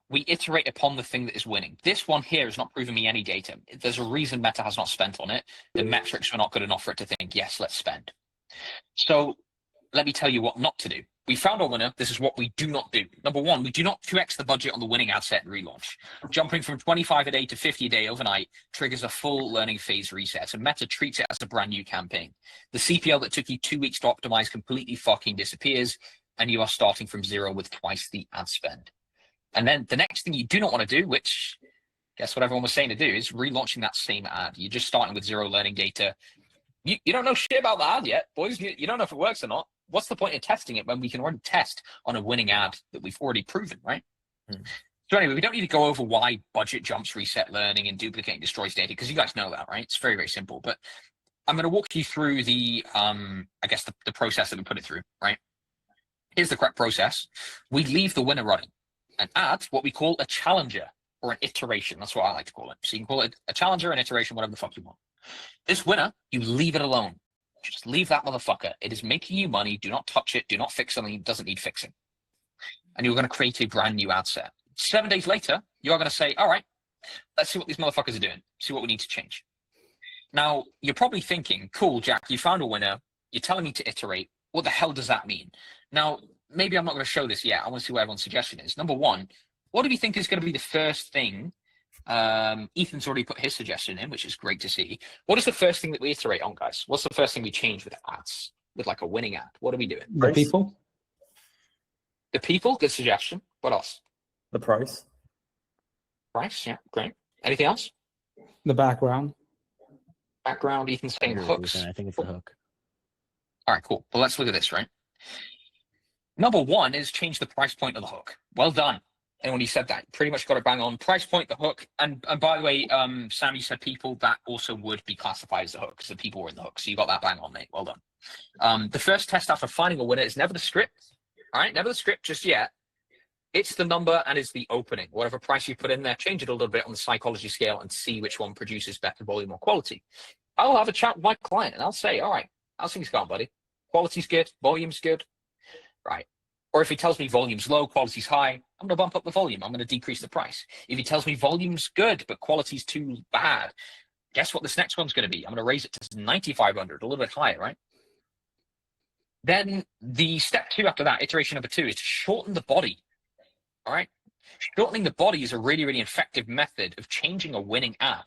we iterate upon the thing that is winning. This one here has not proven me any data. There's a reason Meta has not spent on it. The metrics were not good enough for it to think, yes, let's spend. So let me tell you what not to do. We found our winner. This is what we do not do. Number one, we do not 2x the budget on the winning ad set and relaunch. Jumping from 25 a day to 50 a day overnight triggers a full learning phase reset, and Meta treats it as a brand new campaign. The CPL that took you 2 weeks to optimize completely fucking disappears, and you are starting from zero with twice the ad spend. And then the next thing you do not want to do, which guess what everyone was saying to do, is relaunching that same ad. You're just starting with zero learning data. You don't know shit about the ad yet, boys. You don't know if it works or not. What's the point of testing it when we can already test on a winning ad that we've already proven, right? So anyway, we don't need to go over why budget jumps reset learning and duplicating destroys data, because you guys know that, right? It's very, very simple. But I'm going to walk you through the, I guess, the process that we put it through, right? Here's the correct process. We leave the winner running and add what we call a challenger or an iteration. That's what I like to call it. So you can call it a challenger, an iteration, whatever the fuck you want. This winner, you leave it alone. Just leave that motherfucker. It is making you money. Do not touch it. Do not fix something that doesn't need fixing. And you're going to create a brand new ad set. 7 days later, you're going to say, all right, let's see what these motherfuckers are doing. See what we need to change. Now, you're probably thinking, cool, Jack, you found a winner. You're telling me to iterate. What the hell does that mean? Now, maybe I'm not going to show this yet. I want to see what everyone's suggestion is. Number one, what do we think is going to be the first thing? Ethan's already put his suggestion in, which is great to see. What is the first thing that we iterate on, guys? What's the first thing we change with ads, with like a winning ad? What are we doing? The people. The people, good suggestion. What else? The price. Price, yeah, great. Anything else? The background. Background, Ethan's saying hooks. I think it's a hook. All right, cool. Well, let's look at this, right? Number one is change the price point of the hook. Well done. And when he said that, pretty much got it bang on. Price point, the hook, and by the way, Sammy said people that also would be classified as the hook, because the people were in the hook. So you got that bang on, mate. Well done. The first test after finding a winner is never the script. All right, never the script just yet. It's the number and it's the opening. Whatever price you put in there, change it a little bit on the psychology scale and see which one produces better volume or quality. I'll have a chat with my client and I'll say, all right, how's things going, buddy? Quality's good, volume's good, right? Or if he tells me volume's low, quality's high, I'm going to bump up the volume. I'm going to decrease the price. If he tells me volume's good, but quality's too bad, guess what this next one's going to be? I'm going to raise it to 9,500, a little bit higher, right? Then the step 2 after that, iteration number 2, is to shorten the body, all right? Shortening the body is a really, really effective method of changing a winning ad.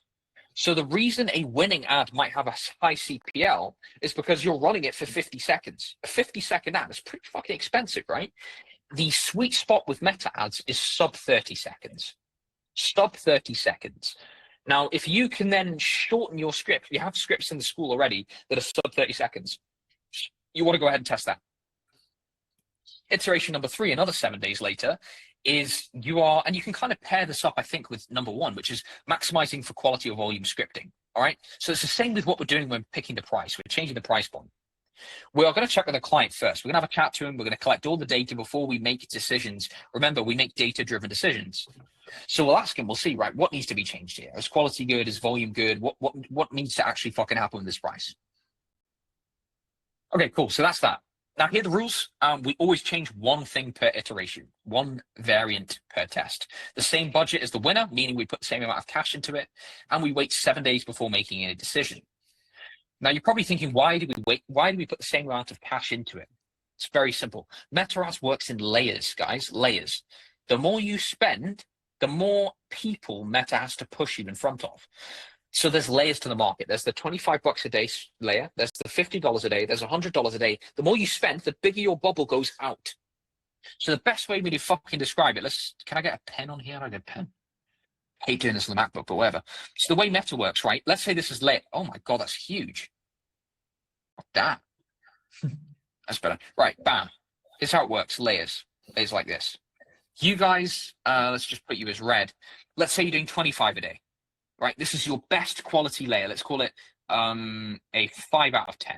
So the reason a winning ad might have a high CPL is because you're running it for 50 seconds. A 50-second ad is pretty fucking expensive, right? The sweet spot with meta ads is sub 30 seconds. Sub 30 seconds. Now, if you can then shorten your script, we have scripts in the school already that are sub 30 seconds. You want to go ahead and test that. Iteration number 3, another 7 days later, is and you can kind of pair this up, I think, with number 1, which is maximizing for quality or volume scripting. All right. So it's the same with what we're doing when picking the price. We're changing the price point. We are going to check with the client first. We're going to have a chat to him. We're going to collect all the data before we make decisions. Remember, we make data-driven decisions. So we'll ask him, we'll see, right, what needs to be changed here? Is quality good? Is volume good? What needs to actually fucking happen with this price? Okay, cool. So that's that. Now, here are the rules. We always change one thing per iteration, one variant per test. The same budget as the winner, meaning we put the same amount of cash into it, and we wait 7 days before making any decision. Now, you're probably thinking, why do we wait? Why do we put the same amount of cash into it? It's very simple. Meta ads works in layers, guys, layers. The more you spend, the more people Meta has to push you in front of. So there's layers to the market. There's the $25 a day layer. There's the $50 a day. There's $100 a day. The more you spend, the bigger your bubble goes out. So the best way me to fucking describe it, can I get a pen on here? I get a pen. I hate doing this on the MacBook, but whatever. So the way Meta works, right? Let's say this is layer. Oh my God, that's huge. Damn. That's better. Right, bam. Here's how it works. Layers. Layers like this. You guys, let's just put you as red. Let's say you're doing 25 a day. Right, this is your best quality layer. Let's call it a 5 out of 10.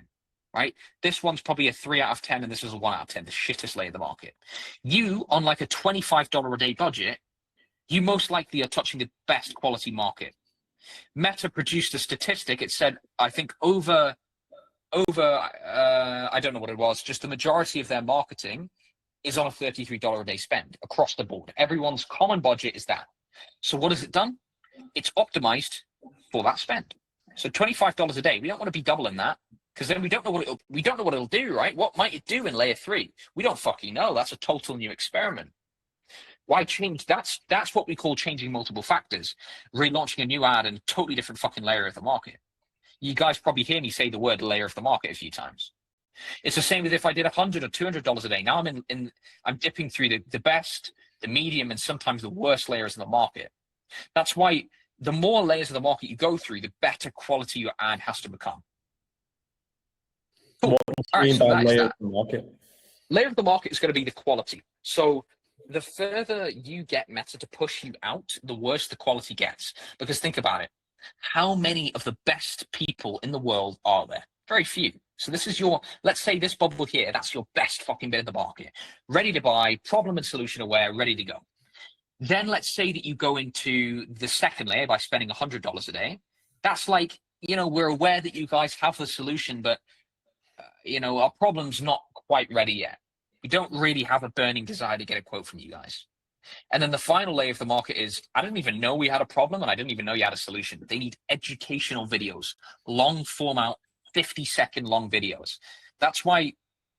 Right, this one's probably a 3 out of 10, and this is a 1 out of 10, the shittest layer of the market. You, on like a $25 a day budget, you most likely are touching the best quality market. Meta produced a statistic. It said, I think over I don't know what it was, just the majority of their marketing is on a $33 a day spend across the board. Everyone's common budget is that. So what has it done? It's optimized for that spend. So $25 a day. We don't want to be doubling that, because then we don't know what it'll do, right? What might it do in layer 3? We don't fucking know. That's a total new experiment. Why change? That's what we call changing multiple factors. Relaunching a new ad in a totally different fucking layer of the market. You guys probably hear me say the word layer of the market a few times. It's the same with if I did $100 or $200 a day. Now I'm dipping through the best, the medium, and sometimes the worst layers of the market. That's why the more layers of the market you go through, the better quality your ad has to become. Cool. What do you mean by layer of the market? Layer of the market is going to be the quality. So the further you get Meta to push you out, the worse the quality gets. Because think about it. How many of the best people in the world are there? Very few. So this is let's say this bubble here, that's your best fucking bit of the market. Ready to buy, problem and solution aware, ready to go. Then let's say that you go into the second layer by spending $100 a day. That's like, we're aware that you guys have the solution, but, our problem's not quite ready yet. We don't really have a burning desire to get a quote from you guys. And then the final layer of the market is, I didn't even know we had a problem, and I didn't even know you had a solution. They need educational videos, long format, 50-second long videos. That's why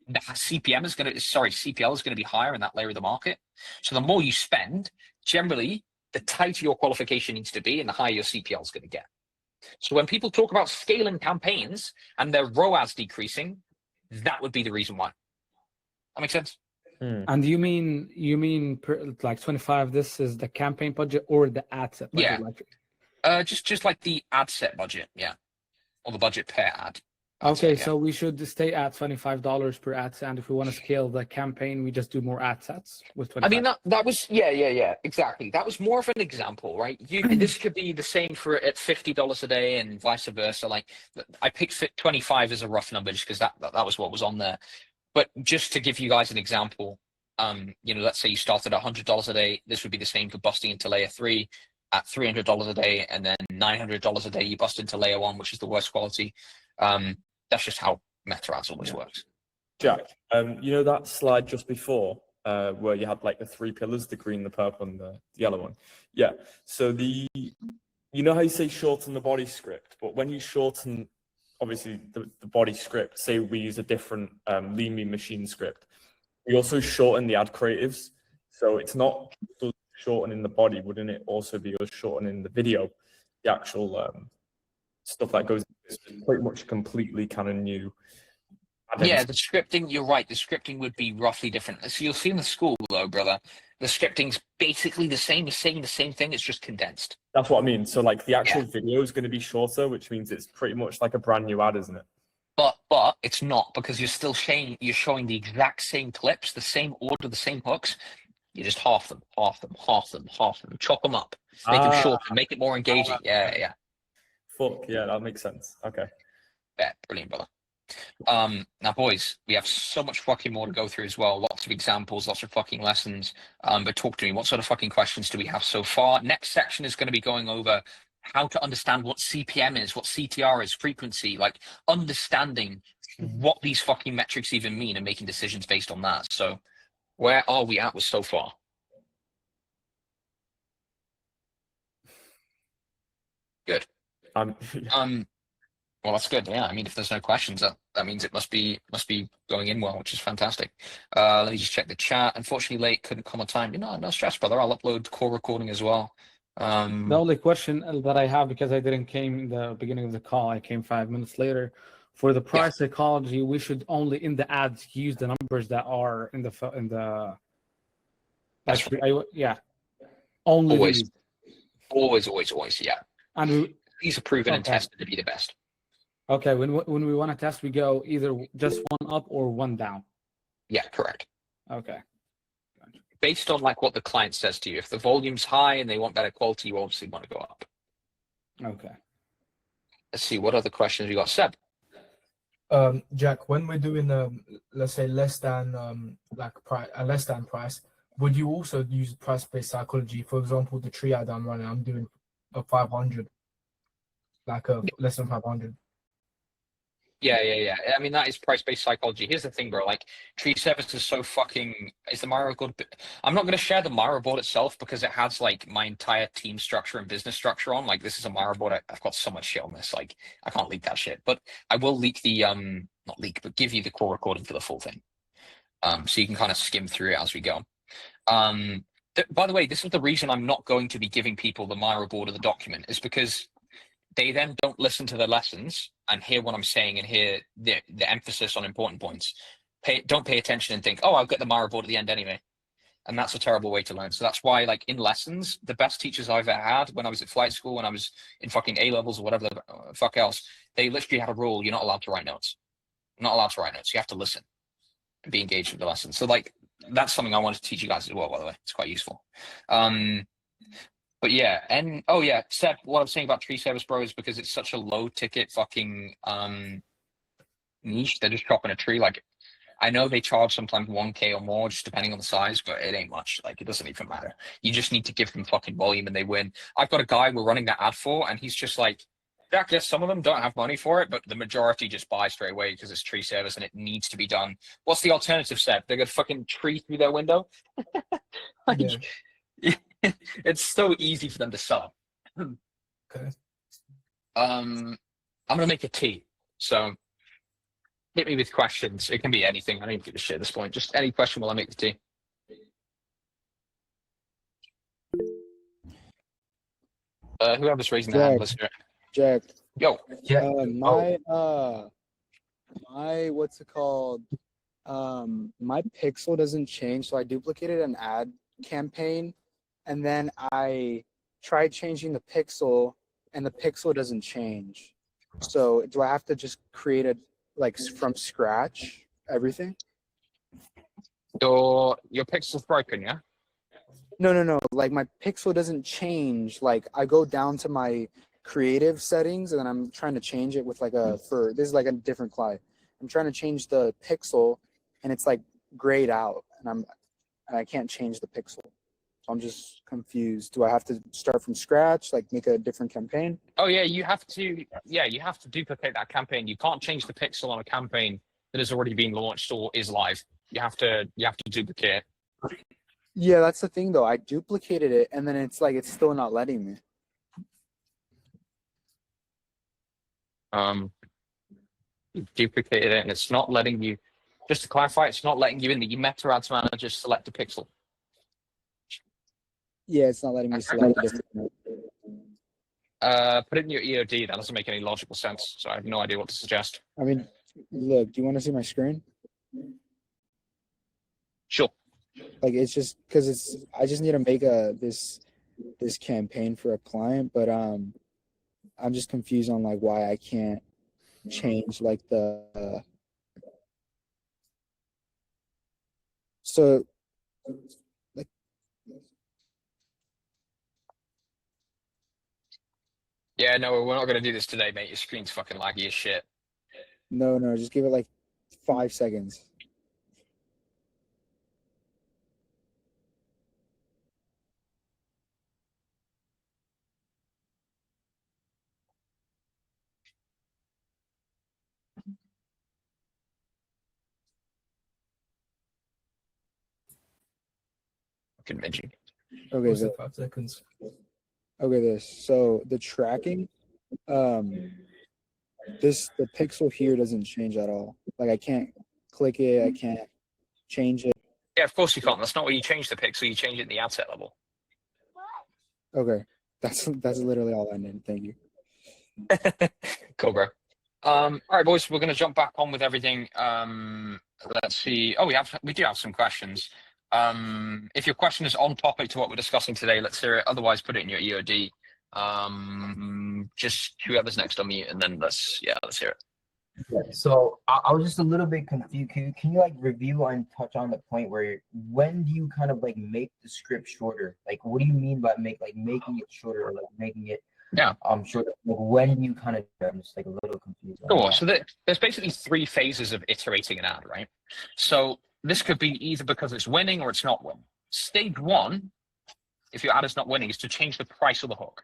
the CPL is going to be higher in that layer of the market. So the more you spend, generally, the tighter your qualification needs to be and the higher your CPL is going to get. So when people talk about scaling campaigns and their ROAS decreasing, that would be the reason why. That makes sense? And you mean like 25, this is the campaign budget or the ad set budget? Yeah. Just like the ad set budget, yeah. Or the budget per ad. Okay, so we should stay at $25 per ad set, and if we want to scale the campaign, we just do more ad sets with 25. I mean, that was yeah, exactly. That was more of an example, right? This could be the same for at $50 a day and vice versa. Like, I picked 25 as a rough number just because that was what was on there. But just to give you guys an example, let's say you started at $100 a day. This would be the same for busting into layer 3 at $300 a day, and then $900 a day you bust into layer 1, which is the worst quality. That's just how meta ads always works. Jack, that slide just before where you had like the 3 pillars, the green, the purple, and the yellow one? Yeah. So how you say shorten the body script, but when you shorten, obviously, the body script, say we use a different Lean Mean Machine script, we also shorten the ad creatives. So it's not just shortening the body, wouldn't it also be us shortening the video, the actual stuff that goes, it's pretty much completely kind of new. Yeah, the scripting, you're right. The scripting would be roughly different. So you'll see in the school, though, brother, the scripting's basically the same, saying the same thing. It's just condensed. That's what I mean. So like the actual video is going to be shorter, which means it's pretty much like a brand new ad, isn't it? But it's not, because you're still showing the exact same clips, the same order, the same hooks. You just half them, chop them up, make them shorter, make it more engaging. Yeah. Fuck yeah, that makes sense. Okay. Yeah, brilliant, brother. Now, boys, we have so much fucking more to go through as well. Lots of examples, lots of fucking lessons. But talk to me. What sort of fucking questions do we have so far? Next section is going to be going over how to understand what CPM is, what CTR is, frequency, like understanding what these fucking metrics even mean and making decisions based on that. So, where are we at with so far? Good. Well, that's good. Yeah, I mean, if there's no questions, that means it must be going in well, which is fantastic. Let me just check the chat. Unfortunately, late, couldn't come on time. No stress, brother. I'll upload core recording as well. The only question that I have, because I didn't came in the beginning of the call, I came 5 minutes later. For the price psychology, we should only in the ads use the numbers that are in the. That's right. Only always. Yeah. And these are proven and tested to be the best. Okay, when we want to test, we go either just one up or one down. Yeah, correct. Okay. Based on like what the client says to you. If the volume's high and they want better quality, you obviously want to go up. Okay. Let's see, what other questions we got? Seb. Jack, when we're doing let's say less than less than price, would you also use price-based psychology? For example, the tree ad I'm running, I'm doing a 500, like a less than 500. Yeah. I mean, that is price-based psychology. Here's the thing, bro. Like, tree service is so fucking. Is the Miro good? I'm not going to share the Miro board itself because it has like my entire team structure and business structure on. Like, this is a Miro board. I've got so much shit on this. Like, I can't leak that shit. But I will leak the not leak, but give you the core recording for the full thing. So you can kind of skim through it as we go. By the way, this is the reason I'm not going to be giving people the Miro board or the document, is because they then don't listen to the lessons and hear what I'm saying and hear the emphasis on important points. Don't pay attention and think, oh, I'll get the Miro board at the end anyway. And that's a terrible way to learn. So that's why, like, in lessons, the best teachers I've ever had when I was at flight school, when I was in fucking A-levels or whatever the fuck else, they literally had a rule: you're not allowed to write notes. You're not allowed to write notes. You have to listen and be engaged with the lesson. So, like, that's something I wanted to teach you guys as well, by the way. It's quite useful. But yeah, and Seb, what I'm saying about tree service, bro, is because it's such a low ticket fucking niche. They're just chopping a tree. Like, I know they charge sometimes 1K or more, just depending on the size, but it ain't much. Like, it doesn't even matter. You just need to give them fucking volume and they win. I've got a guy we're running that ad for, and he's just like, Jack, yes, some of them don't have money for it, but the majority just buy straight away because it's tree service and it needs to be done. What's the alternative, Seb? They're gonna fucking tree through their window? It's so easy for them to sell. Okay. I'm gonna make a tea. So hit me with questions. It can be anything. I don't even give a shit at this point. Just any question while I make the tea. Whoever's raising their hand, let's hear it. Jack. Yo. Yeah. My what's it called? My pixel doesn't change, so I duplicated an ad campaign, and then I tried changing the pixel, and the pixel doesn't change. So do I have to just create like from scratch, everything? Your pixel's broken, yeah? No. Like my pixel doesn't change. Like I go down to my creative settings and then I'm trying to change it with like this is like a different client. I'm trying to change the pixel and it's like grayed out and I can't change the pixel. So I'm just confused. Do I have to start from scratch, like make a different campaign? Oh yeah, you have to duplicate that campaign. You can't change the pixel on a campaign that has already been launched or is live. You have to duplicate it. Yeah, that's the thing though. I duplicated it and then it's like it's still not letting me. You duplicated it and it's not letting you. Just to clarify, it's not letting you in the Meta Ads Manager select a pixel. Yeah, it's not letting me select a different. Put it in your EOD. That doesn't make any logical sense. So I have no idea what to suggest. I mean, look, do you want to see my screen? Sure. Like it's just because I just need to make this campaign for a client, but I'm just confused on like why I can't change like the so like Yeah, no, we're not going to do this today, mate. Your screen's fucking laggy as shit. no, just give it like 5 seconds. Convention. Okay, 5 seconds. Okay, so the tracking, the pixel here doesn't change at all. Like I can't click it, I can't change it. Yeah, of course you can't. That's not where you change the pixel. You change it in the ad set level. Okay, that's literally all I need. Thank you. Cool, bro. All right, boys, we're gonna jump back on with everything. Let's see. Oh, we do have some questions. If your question is on topic to what we're discussing today, let's hear it. Otherwise, put it in your EOD. Just whoever's next on mute, and then let's hear it. So I was just a little bit confused. Can you like review and touch on the point where when do you kind of like make the script shorter? Like, what do you mean by making it shorter or like making it shorter? Like, when do you kind of? I'm just like a little confused. Cool. So there's basically 3 phases of iterating an ad, right? So this could be either because it's winning or it's not winning. Stage 1, if your ad is not winning, is to change the price of the hook.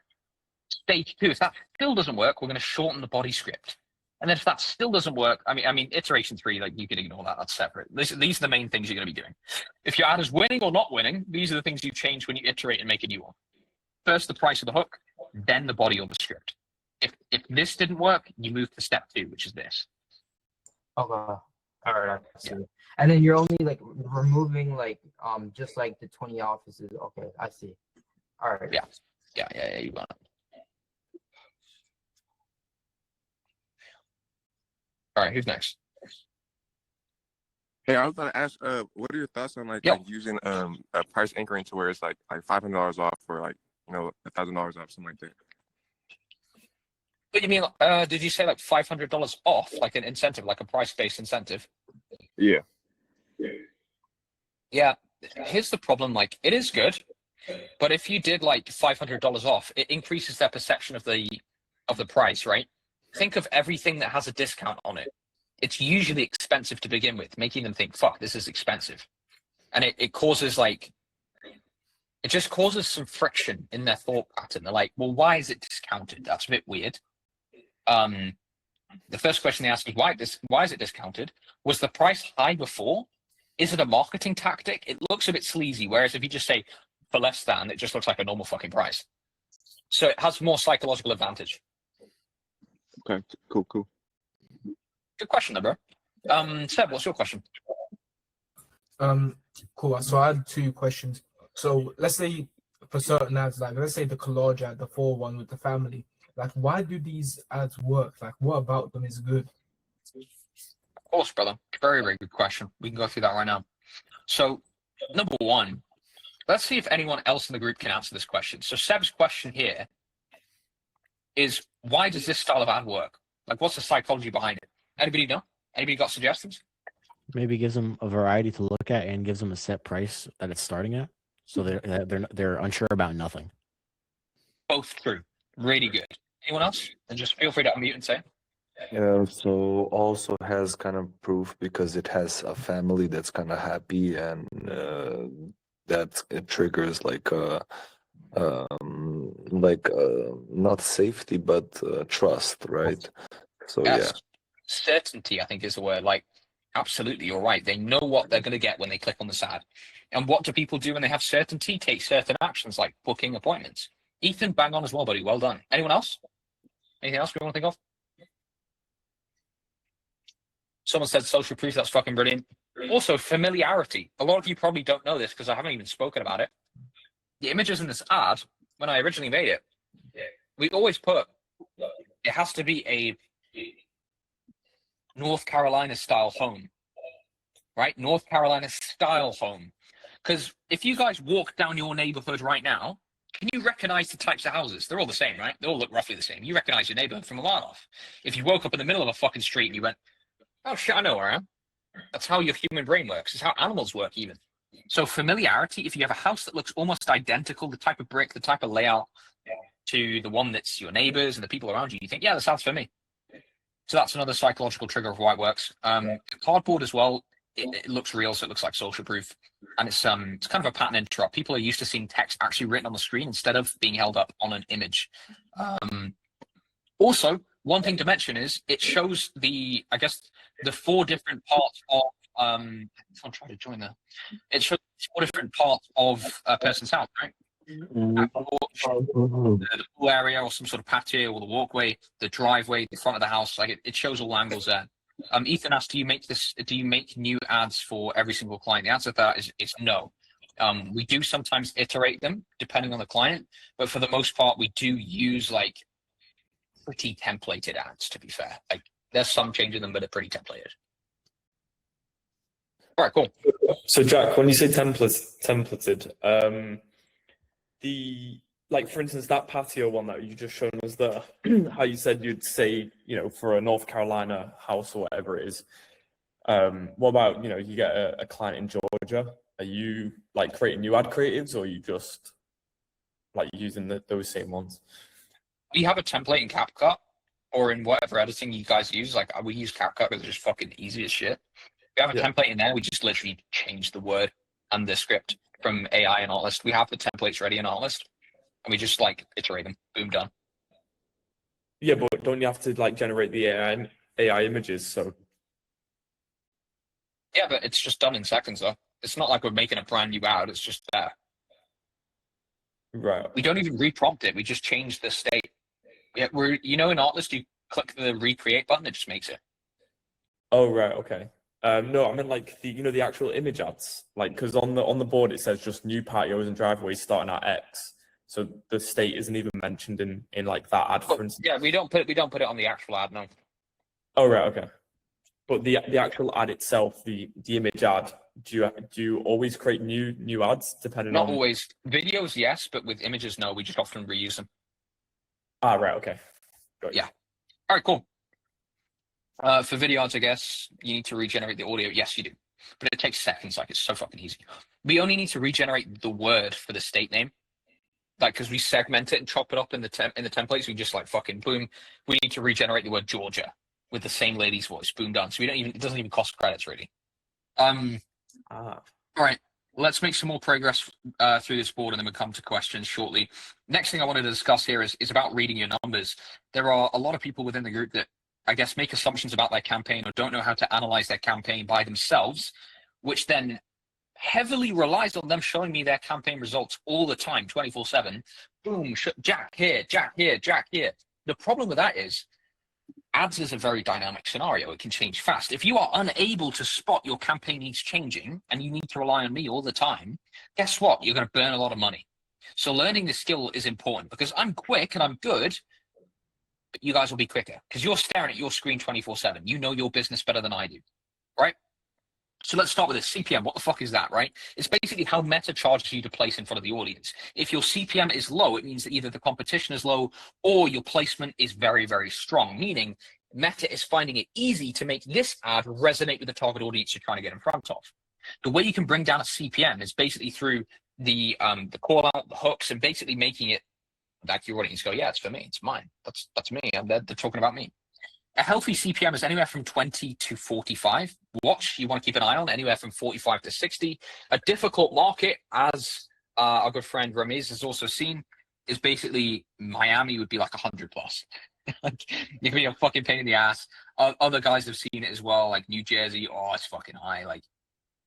Stage 2, if that still doesn't work, we're going to shorten the body script. And then if that still doesn't work, I mean, iteration 3, like you can ignore that. That's separate. These are the main things you're going to be doing. If your ad is winning or not winning, these are the things you change when you iterate and make a new one. First, the price of the hook, then the body of the script. If this didn't work, you move to step 2, which is this. Okay. All right. I see. And then you're only like removing like just like the 20 offices. Okay, I see. All right. Yeah. You got it. All right, who's next? Hey, I was gonna ask, what are your thoughts on like using a price anchoring to where it's like $500 off or like $1,000 off, something like that? What you mean? Did you say like $500 off, like an incentive, like a price-based incentive? Yeah. Yeah. Here's the problem. Like, it is good, but if you did like $500 off, it increases their perception of the price, right? Think of everything that has a discount on it. It's usually expensive to begin with, making them think, fuck, this is expensive. And it causes it just causes some friction in their thought pattern. They're like, well, why is it discounted? That's a bit weird. The first question they ask is, why is it discounted? Was the price high before? Is it a marketing tactic? It looks a bit sleazy, whereas if you just say for less than, it just looks like a normal fucking price. So it has more psychological advantage. Okay, cool. Good question, though, bro. Seb, what's your question? Cool. So I had 2 questions. So let's say for certain ads, like let's say the collage ad, the 4 with the family. Like, why do these ads work? Like, what about them is good? Of course, brother. Very, very good question. We can go through that right now. So, number 1, let's see if anyone else in the group can answer this question. So Seb's question here is, why does this style of ad work? Like, what's the psychology behind it? Anybody know? Anybody got suggestions? Maybe gives them a variety to look at and gives them a set price that it's starting at, so they're unsure about nothing. Both true. Really good. Anyone else? And just feel free to unmute and say. Yeah, so also has kind of proof because it has a family that's kind of happy, and that it triggers not safety but trust, right? So Yes. Certainty, I think, is the word. Like, absolutely, you're right. They know what they're going to get when they click on this ad. And what do people do when they have certainty? Take certain actions like booking appointments. Ethan, bang on as well, buddy. Well done. Anyone else? Anything else we want to think of? Someone said social proof. That's fucking brilliant. Also, familiarity. A lot of you probably don't know this because I haven't even spoken about it. The images in this ad, when I originally made it, we always put it has to be a North Carolina style home, right? North Carolina style home. Because if you guys walk down your neighborhood right now, can you recognize the types of houses? They're all the same, right? They all look roughly the same. You recognize your neighborhood from a mile off. If you woke up in the middle of a fucking street and you went, oh shit, I know where I am. That's how your human brain works. It's how animals work even. So familiarity, if you have a house that looks almost identical, the type of brick, the type of layout to the one that's your neighbors and the people around you, you think, yeah, that sounds for me. So that's another psychological trigger of why it works. Cardboard as well, it looks real, so it looks like social proof. And it's kind of a pattern interrupt. People are used to seeing text actually written on the screen instead of being held up on an image. Also, one thing to mention is it shows the four different parts of I'm trying to join there. It shows four different parts of a person's house, right? The pool area or some sort of patio or the walkway, the driveway, the front of the house. Like it shows all angles there. Ethan asked, do you make new ads for every single client? The answer to that is no. We do sometimes iterate them depending on the client, but for the most part, we do use like pretty templated ads, to be fair. Like there's some change in them, but they're pretty templated. All right, cool. So Jack, when you say templated, for instance, that patio one that you just shown us there, how you said you'd say, for a North Carolina house or whatever it is. What about, you get a client in Georgia? Are you like creating new ad creatives, or are you just like using those same ones? We have a template in CapCut or in whatever editing you guys use. Like we use CapCut because it's just fucking easy as shit. We have a template in there. We just literally change the word and the script from AI and Artlist. We have the templates ready in Artlist, and we just like iterate them. Boom, done. Yeah, but don't you have to like generate the AI images? So yeah, but it's just done in seconds though. It's not like we're making a brand new ad. It's just there. Right. We don't even reprompt it. We just change the state. Yeah, in Artlist, you click the recreate button, it just makes it. Oh right, okay. No, I mean like the actual image ads, like because on the board it says just new patios and driveways starting at X, so the state isn't even mentioned in like that ad. For instance. Yeah, we don't put it on the actual ad, no. Oh right, okay. But the actual ad itself, the image ad, do you always create new ads depending on? Not always. Videos, yes, but with images, no. We just often reuse them. Ah right, okay. Got you. Yeah. All right, cool. For video ads, I guess you need to regenerate the audio. Yes, you do, but it takes seconds. Like it's so fucking easy. We only need to regenerate the word for the state name, like because we segment it and chop it up in the templates. We just like fucking boom. We need to regenerate the word Georgia with the same lady's voice. Boom, done. So it doesn't even cost credits really. All right. Let's make some more progress through this board, and then we'll come to questions shortly. Next thing I wanted to discuss here is about reading your numbers. There are a lot of people within the group that I guess make assumptions about their campaign or don't know how to analyze their campaign by themselves, which then heavily relies on them showing me their campaign results all the time, 24/7. Boom, Jack here, Jack here, Jack here. The problem with that is ads is a very dynamic scenario. It can change fast. If you are unable to spot your campaign needs changing and you need to rely on me all the time, guess what? You're going to burn a lot of money. So learning this skill is important because I'm quick and I'm good, but you guys will be quicker because you're staring at your screen 24/7. You know your business better than I do, right? So let's start with this. CPM, what the fuck is that, right? It's basically how Meta charges you to place in front of the audience. If your CPM is low, it means that either the competition is low or your placement is very, very strong, meaning Meta is finding it easy to make this ad resonate with the target audience you're trying to get in front of. The way you can bring down a CPM is basically through the call out, the hooks, and basically making it like your audience go, yeah, it's for me, it's mine, that's me, and they're talking about me. A healthy CPM is anywhere from 20 to 45. Watch, you want to keep an eye on anywhere from 45 to 60. A difficult market, as our good friend Ramiz has also seen, is basically Miami would be like 100 plus. Like, you can be a fucking pain in the ass. Other guys have seen it as well, like New Jersey. Oh, it's fucking high. Like,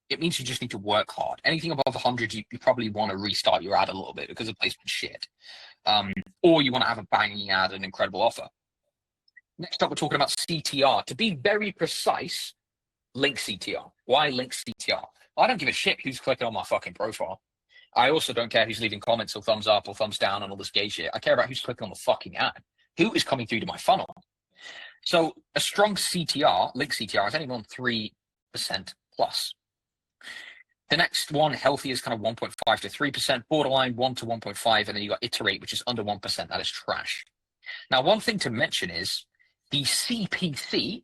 it means you just need to work hard. Anything above 100, you probably want to restart your ad a little bit because the placement's shit. Or you want to have a banging ad, an incredible offer. Next up, we're talking about CTR. To be very precise, link CTR. Why link CTR? I don't give a shit who's clicking on my fucking profile. I also don't care who's leaving comments or thumbs up or thumbs down on all this gay shit. I care about who's clicking on the fucking ad. Who is coming through to my funnel? So a strong CTR, link CTR, is anyone 3% plus. The next one, healthy, is kind of 1.5 to 3%, borderline 1 to 1.5, and then you got iterate, which is under 1%. That is trash. Now, one thing to mention is the CPC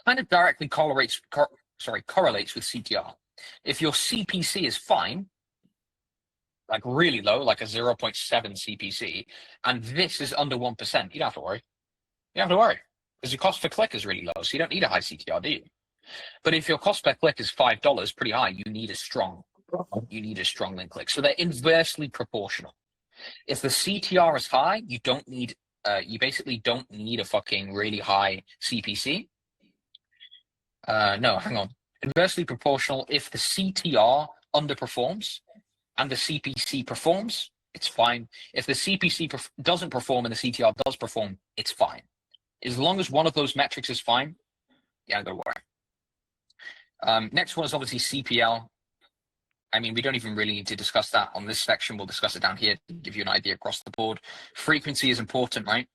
kind of directly correlates with CTR. If your CPC is fine, like really low, like a 0.7 CPC, and this is under 1%, you don't have to worry. You don't have to worry, because your cost per click is really low, so you don't need a high CTR, do you? But if your cost per click is $5, pretty high, you need a strong link click. So they're inversely proportional. If the CTR is high, you don't need you basically don't need a fucking really high CPC. No, hang on. Inversely proportional, if the CTR underperforms and the CPC performs, it's fine. If the CPC doesn't perform and the CTR does perform, it's fine. As long as one of those metrics is fine, yeah, I gotta worry. Next one is obviously CPL. I mean, we don't even really need to discuss that on this section. We'll discuss it down here to give you an idea across the board. Frequency is important, right?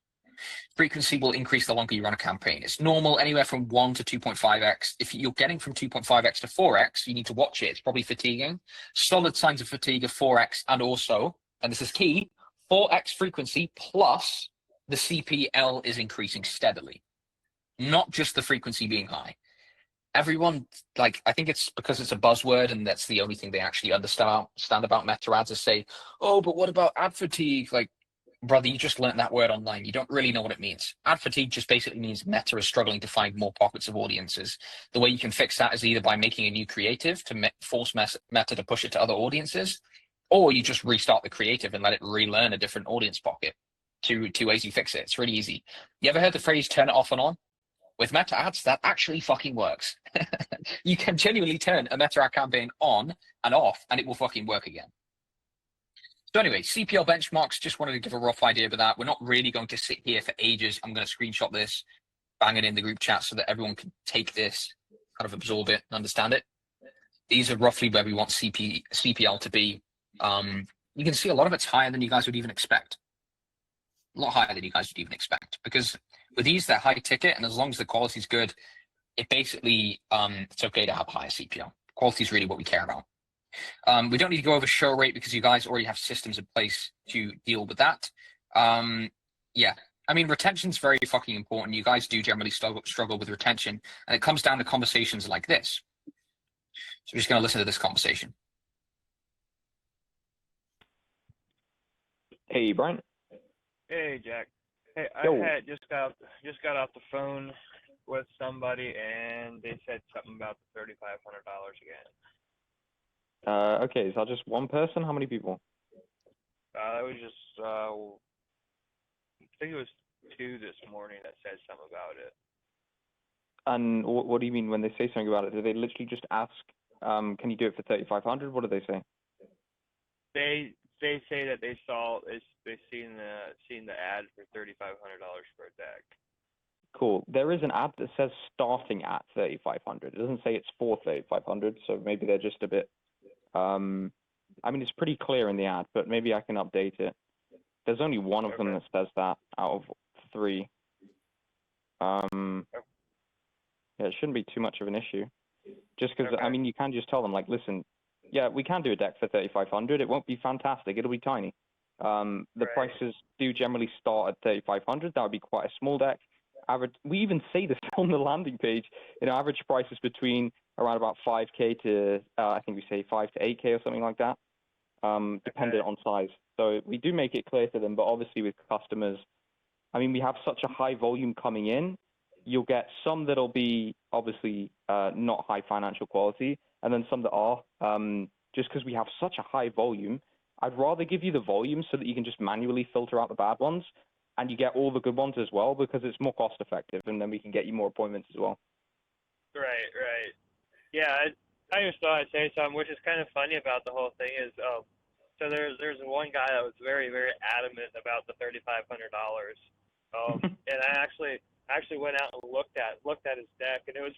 Frequency will increase the longer you run a campaign. It's normal anywhere from 1 to 2.5x. If you're getting from 2.5x to 4x, you need to watch it. It's probably fatiguing. Solid signs of fatigue are 4x, and also, and this is key, 4x frequency plus the CPL is increasing steadily, not just the frequency being high. Everyone, like, I think it's because it's a buzzword and that's the only thing they actually understand about meta ads is say, oh, but what about ad fatigue? Like, brother, you just learned that word online. You don't really know what it means. Ad fatigue just basically means meta is struggling to find more pockets of audiences. The way you can fix that is either by making a new creative to force meta to push it to other audiences, or you just restart the creative and let it relearn a different audience pocket. Two ways you fix it. It's really easy. You ever heard the phrase turn it off and on? With meta ads, that actually fucking works. You can genuinely turn a meta ad campaign on and off, and it will fucking work again. So anyway, CPL benchmarks, just wanted to give a rough idea of that. We're not really going to sit here for ages. I'm going to screenshot this, bang it in the group chat so that everyone can take this, kind of absorb it, and understand it. These are roughly where we want CPL to be. You can see a lot of it's higher than you guys would even expect. A lot higher than you guys would even expect, because with these, they're high ticket, and as long as the quality is good, it basically, it's okay to have a higher CPL. Quality is really what we care about. We don't need to go over show rate because you guys already have systems in place to deal with that. Yeah, I mean, retention is very fucking important. You guys do generally struggle with retention, and it comes down to conversations like this. So we're just going to listen to this conversation. Hey, Brian. Hey, Jack. Hey, I Yo. had just got off the phone with somebody, and they said something about the $3,500 again. Okay, is that just one person? How many people? It was just, I think it was 2 this morning that said something about it. And what do you mean when they say something about it? Do they literally just ask, can you do it for 3,500? What do they say? They say that they seen the ad for $3,500 for a deck. Cool. There is an ad that says starting at 3,500. It doesn't say it's for 3,500, so maybe they're just a bit. I mean, it's pretty clear in the ad, but maybe I can update it. There's only one of them that says that out of 3. Yeah, it shouldn't be too much of an issue. Just because, I mean, you can just tell them, like, listen, yeah, we can do a deck for 3,500. It won't be fantastic. It'll be tiny. The prices do generally start at 3,500. That would be quite a small deck. average. We even say this on the landing page. Average prices between around about 5K to I think we say 5 to 8K or something like that, dependent on size. So we do make it clear to them. But obviously with customers, I mean, we have such a high volume coming in. You'll get some that'll be obviously not high financial quality, and then some that are. Just because we have such a high volume, I'd rather give you the volume so that you can just manually filter out the bad ones, and you get all the good ones as well, because it's more cost effective, and then we can get you more appointments as well. Right. Yeah, I just thought I'd say something, which is kind of funny about the whole thing is, so there's one guy that was very, very adamant about the $3,500. And I actually went out and looked at his deck, and it was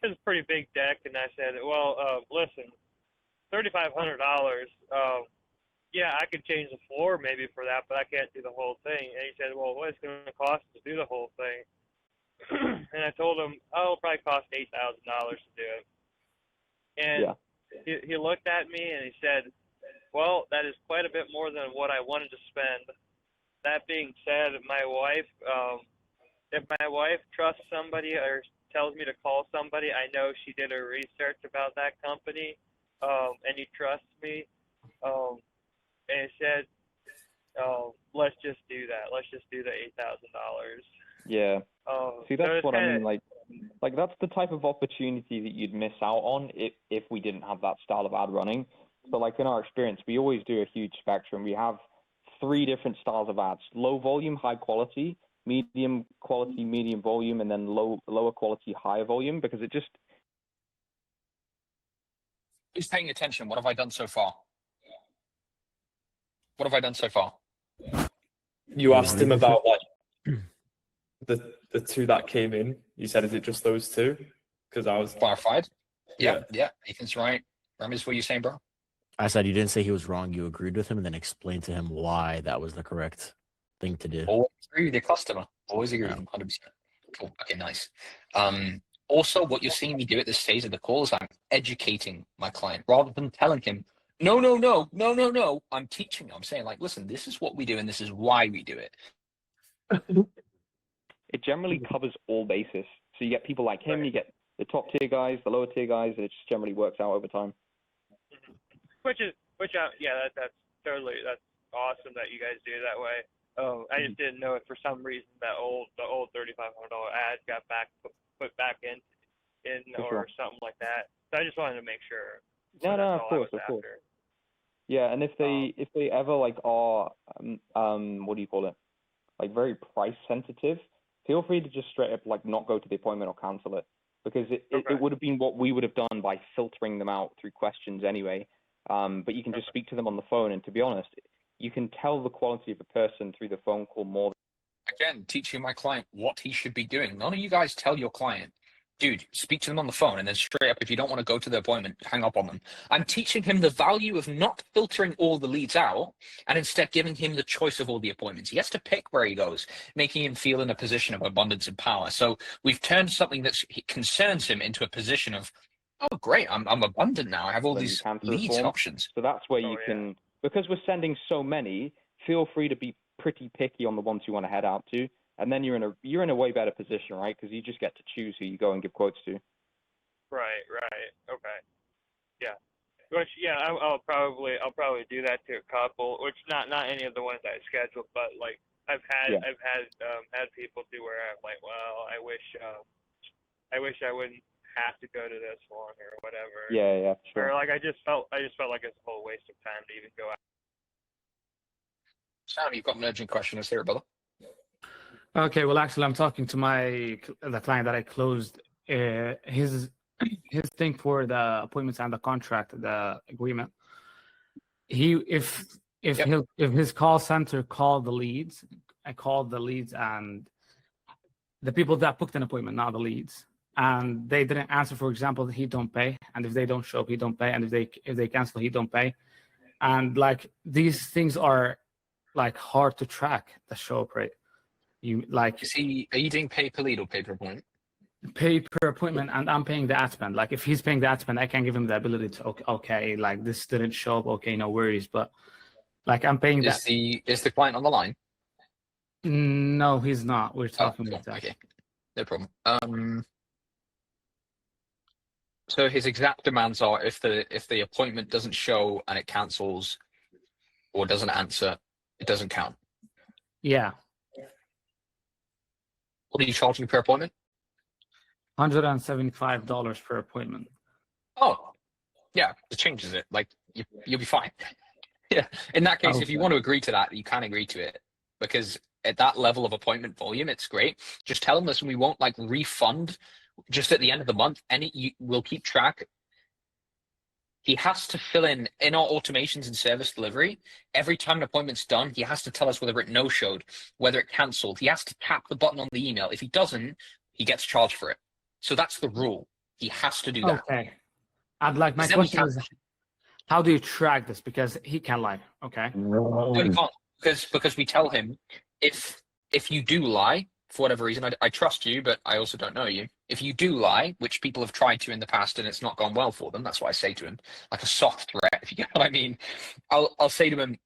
a pretty big deck, and I said, well, listen, $3,500. Yeah, I could change the floor maybe for that, but I can't do the whole thing. And he said, well, what is it going to cost to do the whole thing? And I told him, oh, it'll probably cost $8,000 to do it. And he looked at me and he said, well, that is quite a bit more than what I wanted to spend. That being said, my wife, if my wife trusts somebody or tells me to call somebody, I know she did her research about that company, and he trusts me. And he said, let's just do that. Let's just do the $8,000. Yeah. See, that's what I mean. Like that's the type of opportunity that you'd miss out on if we didn't have that style of ad running. So like in our experience, we always do a huge spectrum. We have 3 different styles of ads: low volume, high quality, medium quality, medium volume, and then lower quality, higher volume, because it just... Who's paying attention? What have I done so far? What have I done so far? You asked him about the 2 that came in. You said, is it just those 2? Because I was clarified. Yeah. Ethan's right. Ramis, what are you saying, bro? I said you didn't say he was wrong. You agreed with him and then explained to him why that was the correct thing to do. Always agree with your customer. Always agree with them, 100%. Cool. Okay, nice. Also, what you're seeing me do at this stage of the call is I'm educating my client rather than telling him, no. I'm teaching him. I'm saying, like, listen, this is what we do and this is why we do it. It generally covers all bases. So you get people like him, you get the top tier guys, the lower tier guys, and it just generally works out over time. That's awesome that you guys do it that way. I just didn't know if for some reason the old $3,500 ad got put back in or something like that. So I just wanted to make sure. No, of course. Yeah, and if they ever like are what do you call it? Like very price sensitive, feel free to just straight up like not go to the appointment or cancel it, because it would have been what we would have done by filtering them out through questions anyway. But you can just speak to them on the phone, and to be honest, you can tell the quality of a person through the phone call more. Again, teaching my client what he should be doing. None of you guys tell your client, dude, speak to them on the phone, and then straight up, if you don't want to go to the appointment, hang up on them. I'm teaching him the value of not filtering all the leads out and instead giving him the choice of all the appointments. He has to pick where he goes, making him feel in a position of abundance and power. So we've turned something that concerns him into a position of, oh, great, I'm abundant now. I have all these leads and options. So that's where you can, because we're sending so many, feel free to be pretty picky on the ones you want to head out to. And then you're in a way better position, right? Because you just get to choose who you go and give quotes to. Right. Okay. Yeah. Which I'll probably do that to a couple. Which not any of the ones I scheduled, but like I've had people do where I'm like, well, I wish I wouldn't have to go to this one or whatever. Yeah, sure. Or like I just felt like it's a whole waste of time to even go out. Sam, you've got an urgent question. Let's hear it, brother. Okay, well, actually, I'm talking to the client that I closed. His thing for the appointments and the contract, the agreement. If his call center called the leads, I called the leads and the people that booked an appointment, not the leads, and they didn't answer. For example, he don't pay, and if they don't show up, he don't pay, and if they cancel, he don't pay, and like these things are like hard to track the show up rate. Are you doing pay per lead or pay per appointment? Pay per appointment, and I'm paying the ad spend. Like if he's paying the ad spend, I can give him the ability to okay, like this didn't show up, okay, no worries. But like I'm paying that. Is the client on the line? No, he's not. We're talking cool. about that. Okay, no problem. So his exact demands are if the appointment doesn't show and it cancels or doesn't answer, it doesn't count. Yeah. What are you charging per appointment? $175 per appointment. Oh, yeah, it changes it. Like you'll be fine. Yeah. In that case, if you Okay. want to agree to that, you can agree to it because at that level of appointment volume, it's great. Just tell them this, and we won't like refund just at the end of the month. We'll keep track. He has to fill in our automations and service delivery. Every time an appointment's done, he has to tell us whether it no-showed, whether it cancelled. He has to tap the button on the email. If he doesn't, he gets charged for it. So that's the rule. He has to do that. Okay. I'd like my Because then we question is, how do you track this? Because he can lie. Okay. No, he can't, because we tell him if you do lie for whatever reason, I trust you, but I also don't know you. If you do lie, which people have tried to in the past and it's not gone well for them, that's what I say to him, like a soft threat, if you get what I mean. I'll say to him,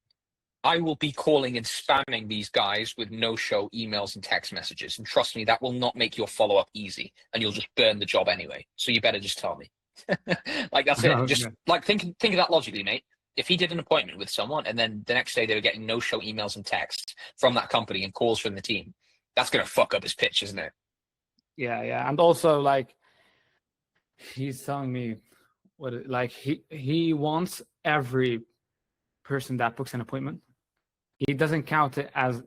I will be calling and spamming these guys with no-show emails and text messages, and trust me, that will not make your follow-up easy, and you'll just burn the job anyway. So you better just tell me. Like that's it. Just like think of that logically, mate. If he did an appointment with someone and then the next day they were getting no-show emails and texts from that company and calls from the team, that's gonna fuck up his pitch, isn't it? Yeah. And also, like, he's telling me like he wants every person that books an appointment. He doesn't count it as,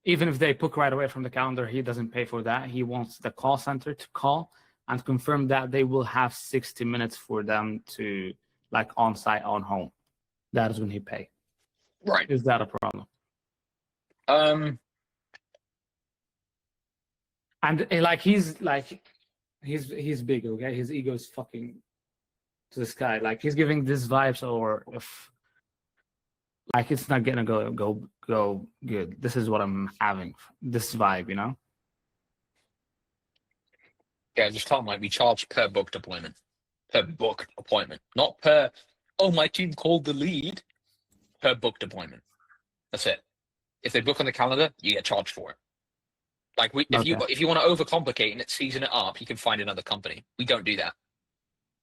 even if they book right away from the calendar, he doesn't pay for that. He wants the call center to call and confirm that they will have 60 minutes for them to, like, on site, on home. That is when he pay. Right. Is that a problem? And like he's big, okay? His ego is fucking to the sky. Like he's giving this vibes, or if like it's not gonna go good. This is what I'm having. This vibe, you know? Yeah, just tell him like we charge per booked appointment. Per booked appointment. Not per, oh, my team called the lead. Per booked appointment. That's it. If they book on the calendar, you get charged for it. Like if you want to overcomplicate and it's season it up, you can find another company. We don't do that.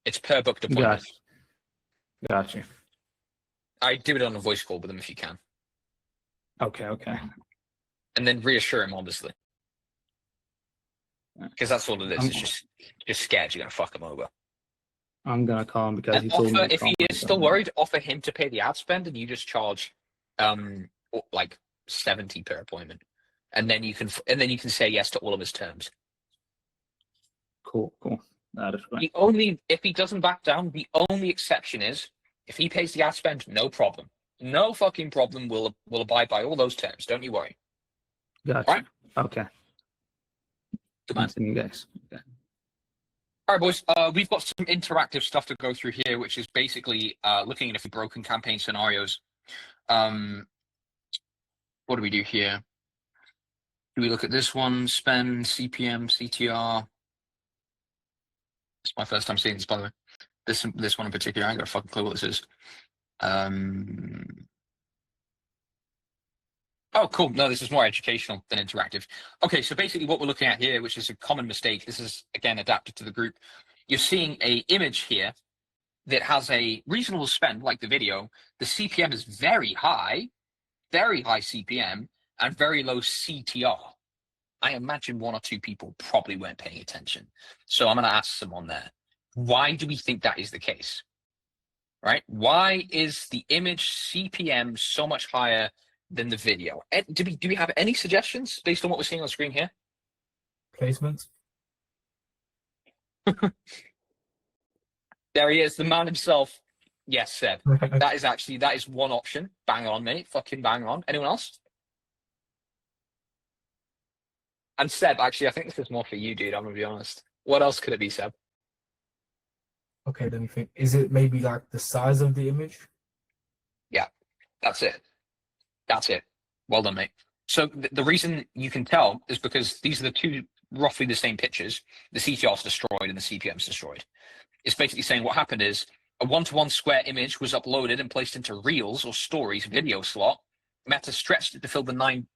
It's per booked appointment. Gotcha. I do it on a voice call with them if you can. Okay. And then reassure him, obviously. Because that's all it is. It's just scared you're gonna fuck him over. I'm gonna call him because And he told me. if he is still worried, offer him to pay the ad spend, and you just charge like 70 per appointment, and then you can say yes to all of his terms. Cool. That is right. If he doesn't back down, the only exception is if he pays the ad spend, no problem. No fucking problem. We'll abide by all those terms. Don't you worry. Gotcha. Right? Okay. Good man. You guys. Okay. All right, boys. We've got some interactive stuff to go through here, which is basically looking at a few broken campaign scenarios. What do we do here? Do we look at this one? Spend, CPM, CTR. It's my first time seeing this, by the way. This one in particular, I ain't got a fucking clue what this is. Oh, cool. No, this is more educational than interactive. Okay, so basically what we're looking at here, which is a common mistake, this is, again, adapted to the group. You're seeing a image here that has a reasonable spend, like the video. The CPM is very high CPM, and very low CTR. I imagine one or two people probably weren't paying attention. So I'm going to ask someone there, why do we think that is the case? Right? Why is the image CPM so much higher than the video? Do we have any suggestions based on what we're seeing on the screen here? Placements. There he is, the man himself. Yes, Seb. that is one option. Bang on, mate. Fucking bang on. Anyone else? And Seb, actually, I think this is more for you, dude. I'm gonna be honest. What else could it be, Seb? Okay, let me think. Is it maybe like the size of the image? Yeah, that's it. That's it. Well done, mate. So the reason you can tell is because these are the two roughly the same pictures. The CTR is destroyed and the CPM is destroyed. It's basically saying what happened is a one-to-one square image was uploaded and placed into Reels or Stories video slot. Meta stretched it to fill the 9.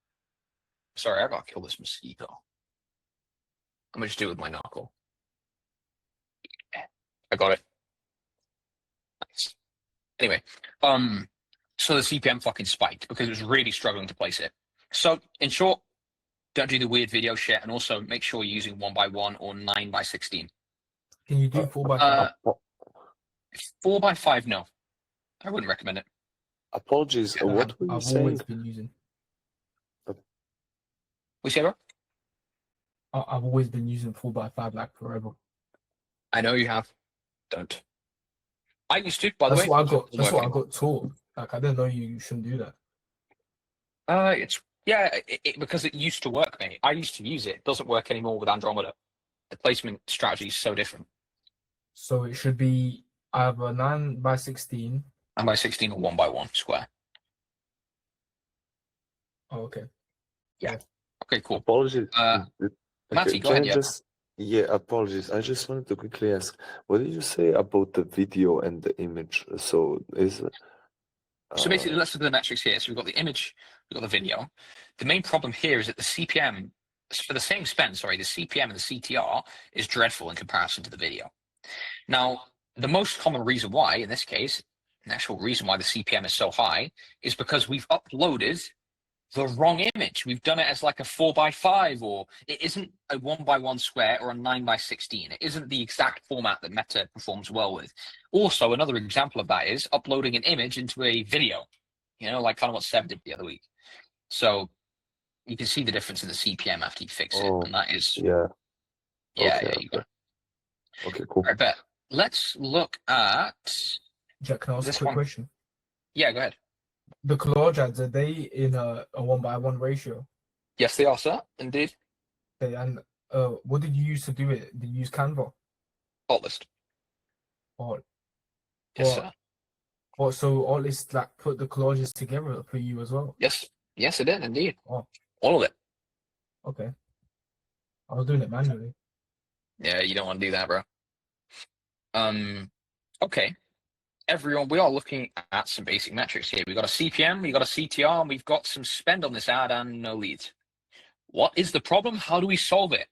Sorry, I gotta kill this mosquito. I'm gonna just do it with my knuckle. I got it. Nice. Anyway, so the CPM fucking spiked because it was really struggling to place it. So in short, don't do the weird video shit, and also make sure you're using 1x1 or 9x16. Can you do 4x5? 4x5, no. I wouldn't recommend it. Apologies. What were you I've saying? always been using. We say, bro? I've always been using 4x5 like forever. I know you have. Don't. I used to, by the way. That's what I got taught. Like I didn't know you shouldn't do that. Because it used to work, mate. I used to use it. It doesn't work anymore with Andromeda. The placement strategy is so different. So it should be either 9x16. 9x16 or 1x1 square. Oh, okay. Yeah. Okay, cool. Apologies. Matty, go ahead, apologies. I just wanted to quickly ask, what did you say about the video and the image? So basically, let's look at the metrics here. So we've got the image, we've got the video. The main problem here is that the CPM, for the same spend, the CPM and the CTR is dreadful in comparison to the video. Now, the most common reason why, in this case, the actual reason why the CPM is so high is because we've uploaded the wrong image. We've done it as like a 4x5, or it isn't a 1x1 square or a 9x16. It isn't the exact format that Meta performs well with. Also, another example of that is uploading an image into a video, like kind of what Seb did the other week. So you can see the difference in the CPM after you fix it. And that is, you got it. Okay, cool. I bet. Let's look at Jack, can I ask a quick question? Yeah, go ahead. The collage ads, are they in a 1x1 ratio? Yes, they are, sir. Indeed. Okay, and what did you use to do it? Did you use Canva? Altlist. Yes, sir. So Altlist like put the collages together for you as well? Yes, it did indeed. Oh. All of it. Okay. I was doing it manually. Yeah, you don't want to do that, bro. Okay. Everyone, we are looking at some basic metrics here. We've got a CPM, we've got a CTR, and we've got some spend on this ad and no leads. What is the problem? How do we solve it?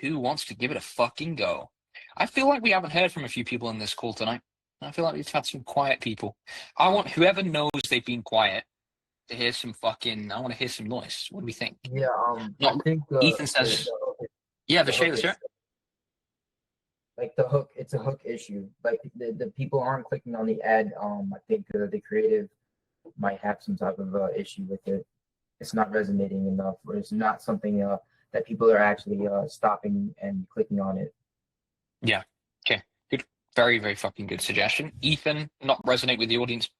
Who wants to give it a fucking go? I feel like we haven't heard from a few people in this call tonight. I feel like we've had some quiet people. I want whoever knows they've been quiet to hear some I want to hear some noise. What do we think? Yeah, I think Ethan says, Vishay, let's hear it. Like the hook, it's a hook issue. Like the people aren't clicking on the ad. I think the creative might have some type of issue with it. It's not resonating enough, or it's not something that people are actually stopping and clicking on it. Yeah. Okay. Good. Very, very fucking good suggestion. Ethan, not resonate with the audience.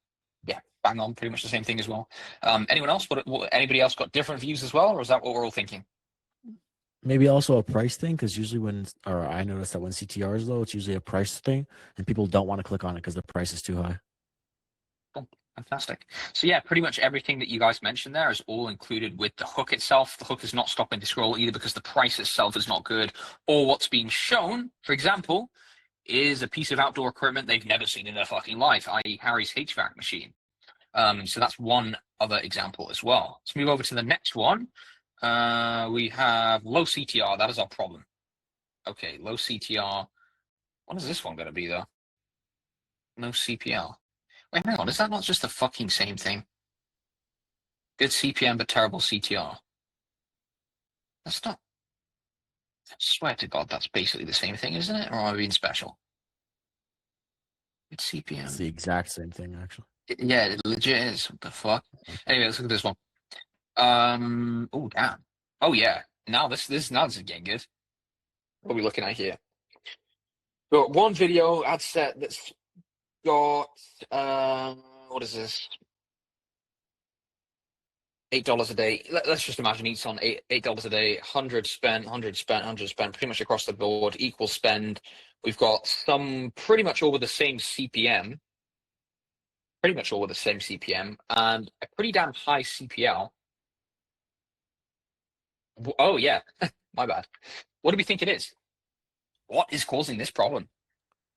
Yeah, bang on. Pretty much the same thing as well. Anyone else? Anybody else got different views as well, or is that what we're all thinking? Maybe also a price thing, because usually I noticed that when CTR is low, it's usually a price thing, and people don't want to click on it because the price is too high. Oh, fantastic. So yeah, pretty much everything that you guys mentioned there is all included with the hook itself. The hook is not stopping the scroll either because the price itself is not good, or what's being shown, for example, is a piece of outdoor equipment they've never seen in their fucking life, i.e. Harry's HVAC machine. So that's one other example as well. Let's move over to the next one. We have low CTR. That is our problem. Okay, low CTR. What is this one going to be, though? No CPL. Wait, hang on. Is that not just the fucking same thing? Good CPM, but terrible CTR. That's not... I swear to God, that's basically the same thing, isn't it? Or am I being special? It's CPM. It's the exact same thing, actually. Yeah, it legit is. What the fuck? Anyway, let's look at this one. Oh, damn. Oh, yeah. Now this is getting good. What are we looking at here? We've got one video ad set that's got, what is this? $8 a day. Let's just imagine each on $8 a day, 100 spent, 100 spent, 100 spent, pretty much across the board, equal spend. We've got some pretty much all with the same CPM. Pretty much all with the same CPM and a pretty damn high CPL. Oh, yeah. My bad. What do we think it is? What is causing this problem?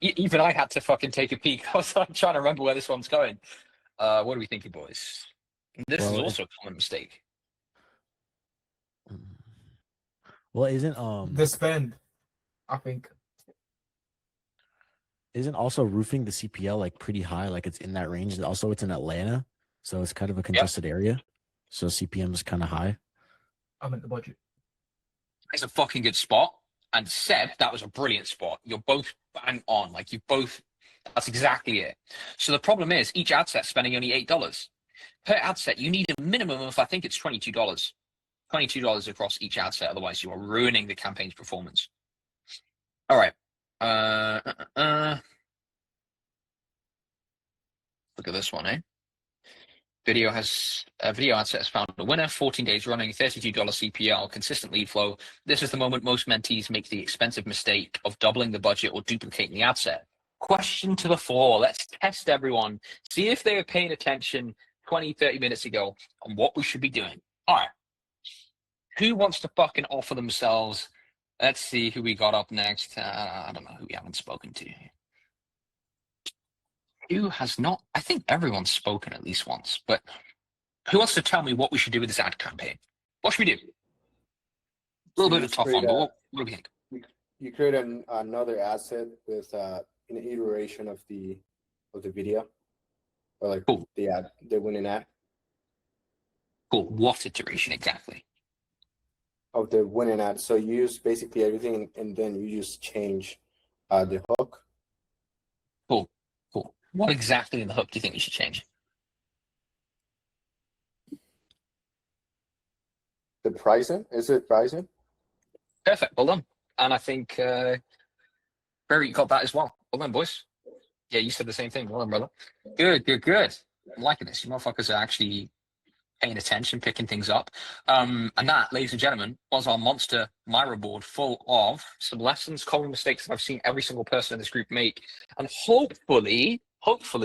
Even I had to fucking take a peek. I was trying to remember where this one's going. What are we thinking, boys? This is also a common mistake. Well, isn't the spend, I think. Isn't also roofing the CPL like pretty high? Like it's in that range. Also, it's in Atlanta, so it's kind of a congested area. So CPM is kind of high. I'm at the budget. It's a fucking good spot. And Seb, that was a brilliant spot. You're both bang on. Like you both, that's exactly it. So the problem is each ad set spending only $8 per ad set. You need a minimum of, I think it's $22, $22 across each ad set. Otherwise you are ruining the campaign's performance. All right. Look at this one, eh? Video ad set has found a winner, 14 days running, $32 CPL, consistent lead flow. This is the moment most mentees make the expensive mistake of doubling the budget or duplicating the ad set. Question to the floor. Let's test everyone. See if they were paying attention 20, 30 minutes ago on what we should be doing. All right. Who wants to fucking offer themselves? Let's see who we got up next. I don't know who we haven't spoken to. Who has not? I think everyone's spoken at least once, but who wants to tell me what we should do with this ad campaign? What should we do? A little bit of a tough one, but what do we think? You create another asset with an iteration of the video, or like the ad, the winning ad. Cool. What iteration exactly? Of the winning ad. So you use basically everything, and then you just change the hook. Cool. Cool. What exactly in the hook do you think we should change? The pricing? Is it pricing? Perfect. Well done. And I think Barry, you got that as well. Well done, boys. Yeah, you said the same thing. Well done, brother. Good, good, good. I'm liking this. You motherfuckers are actually paying attention, picking things up. And that, ladies and gentlemen, was our monster Myra board full of some lessons, common mistakes that I've seen every single person in this group make. And hopefully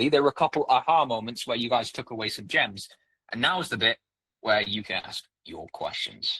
there were a couple aha moments where you guys took away some gems. And now is the bit where you can ask your questions.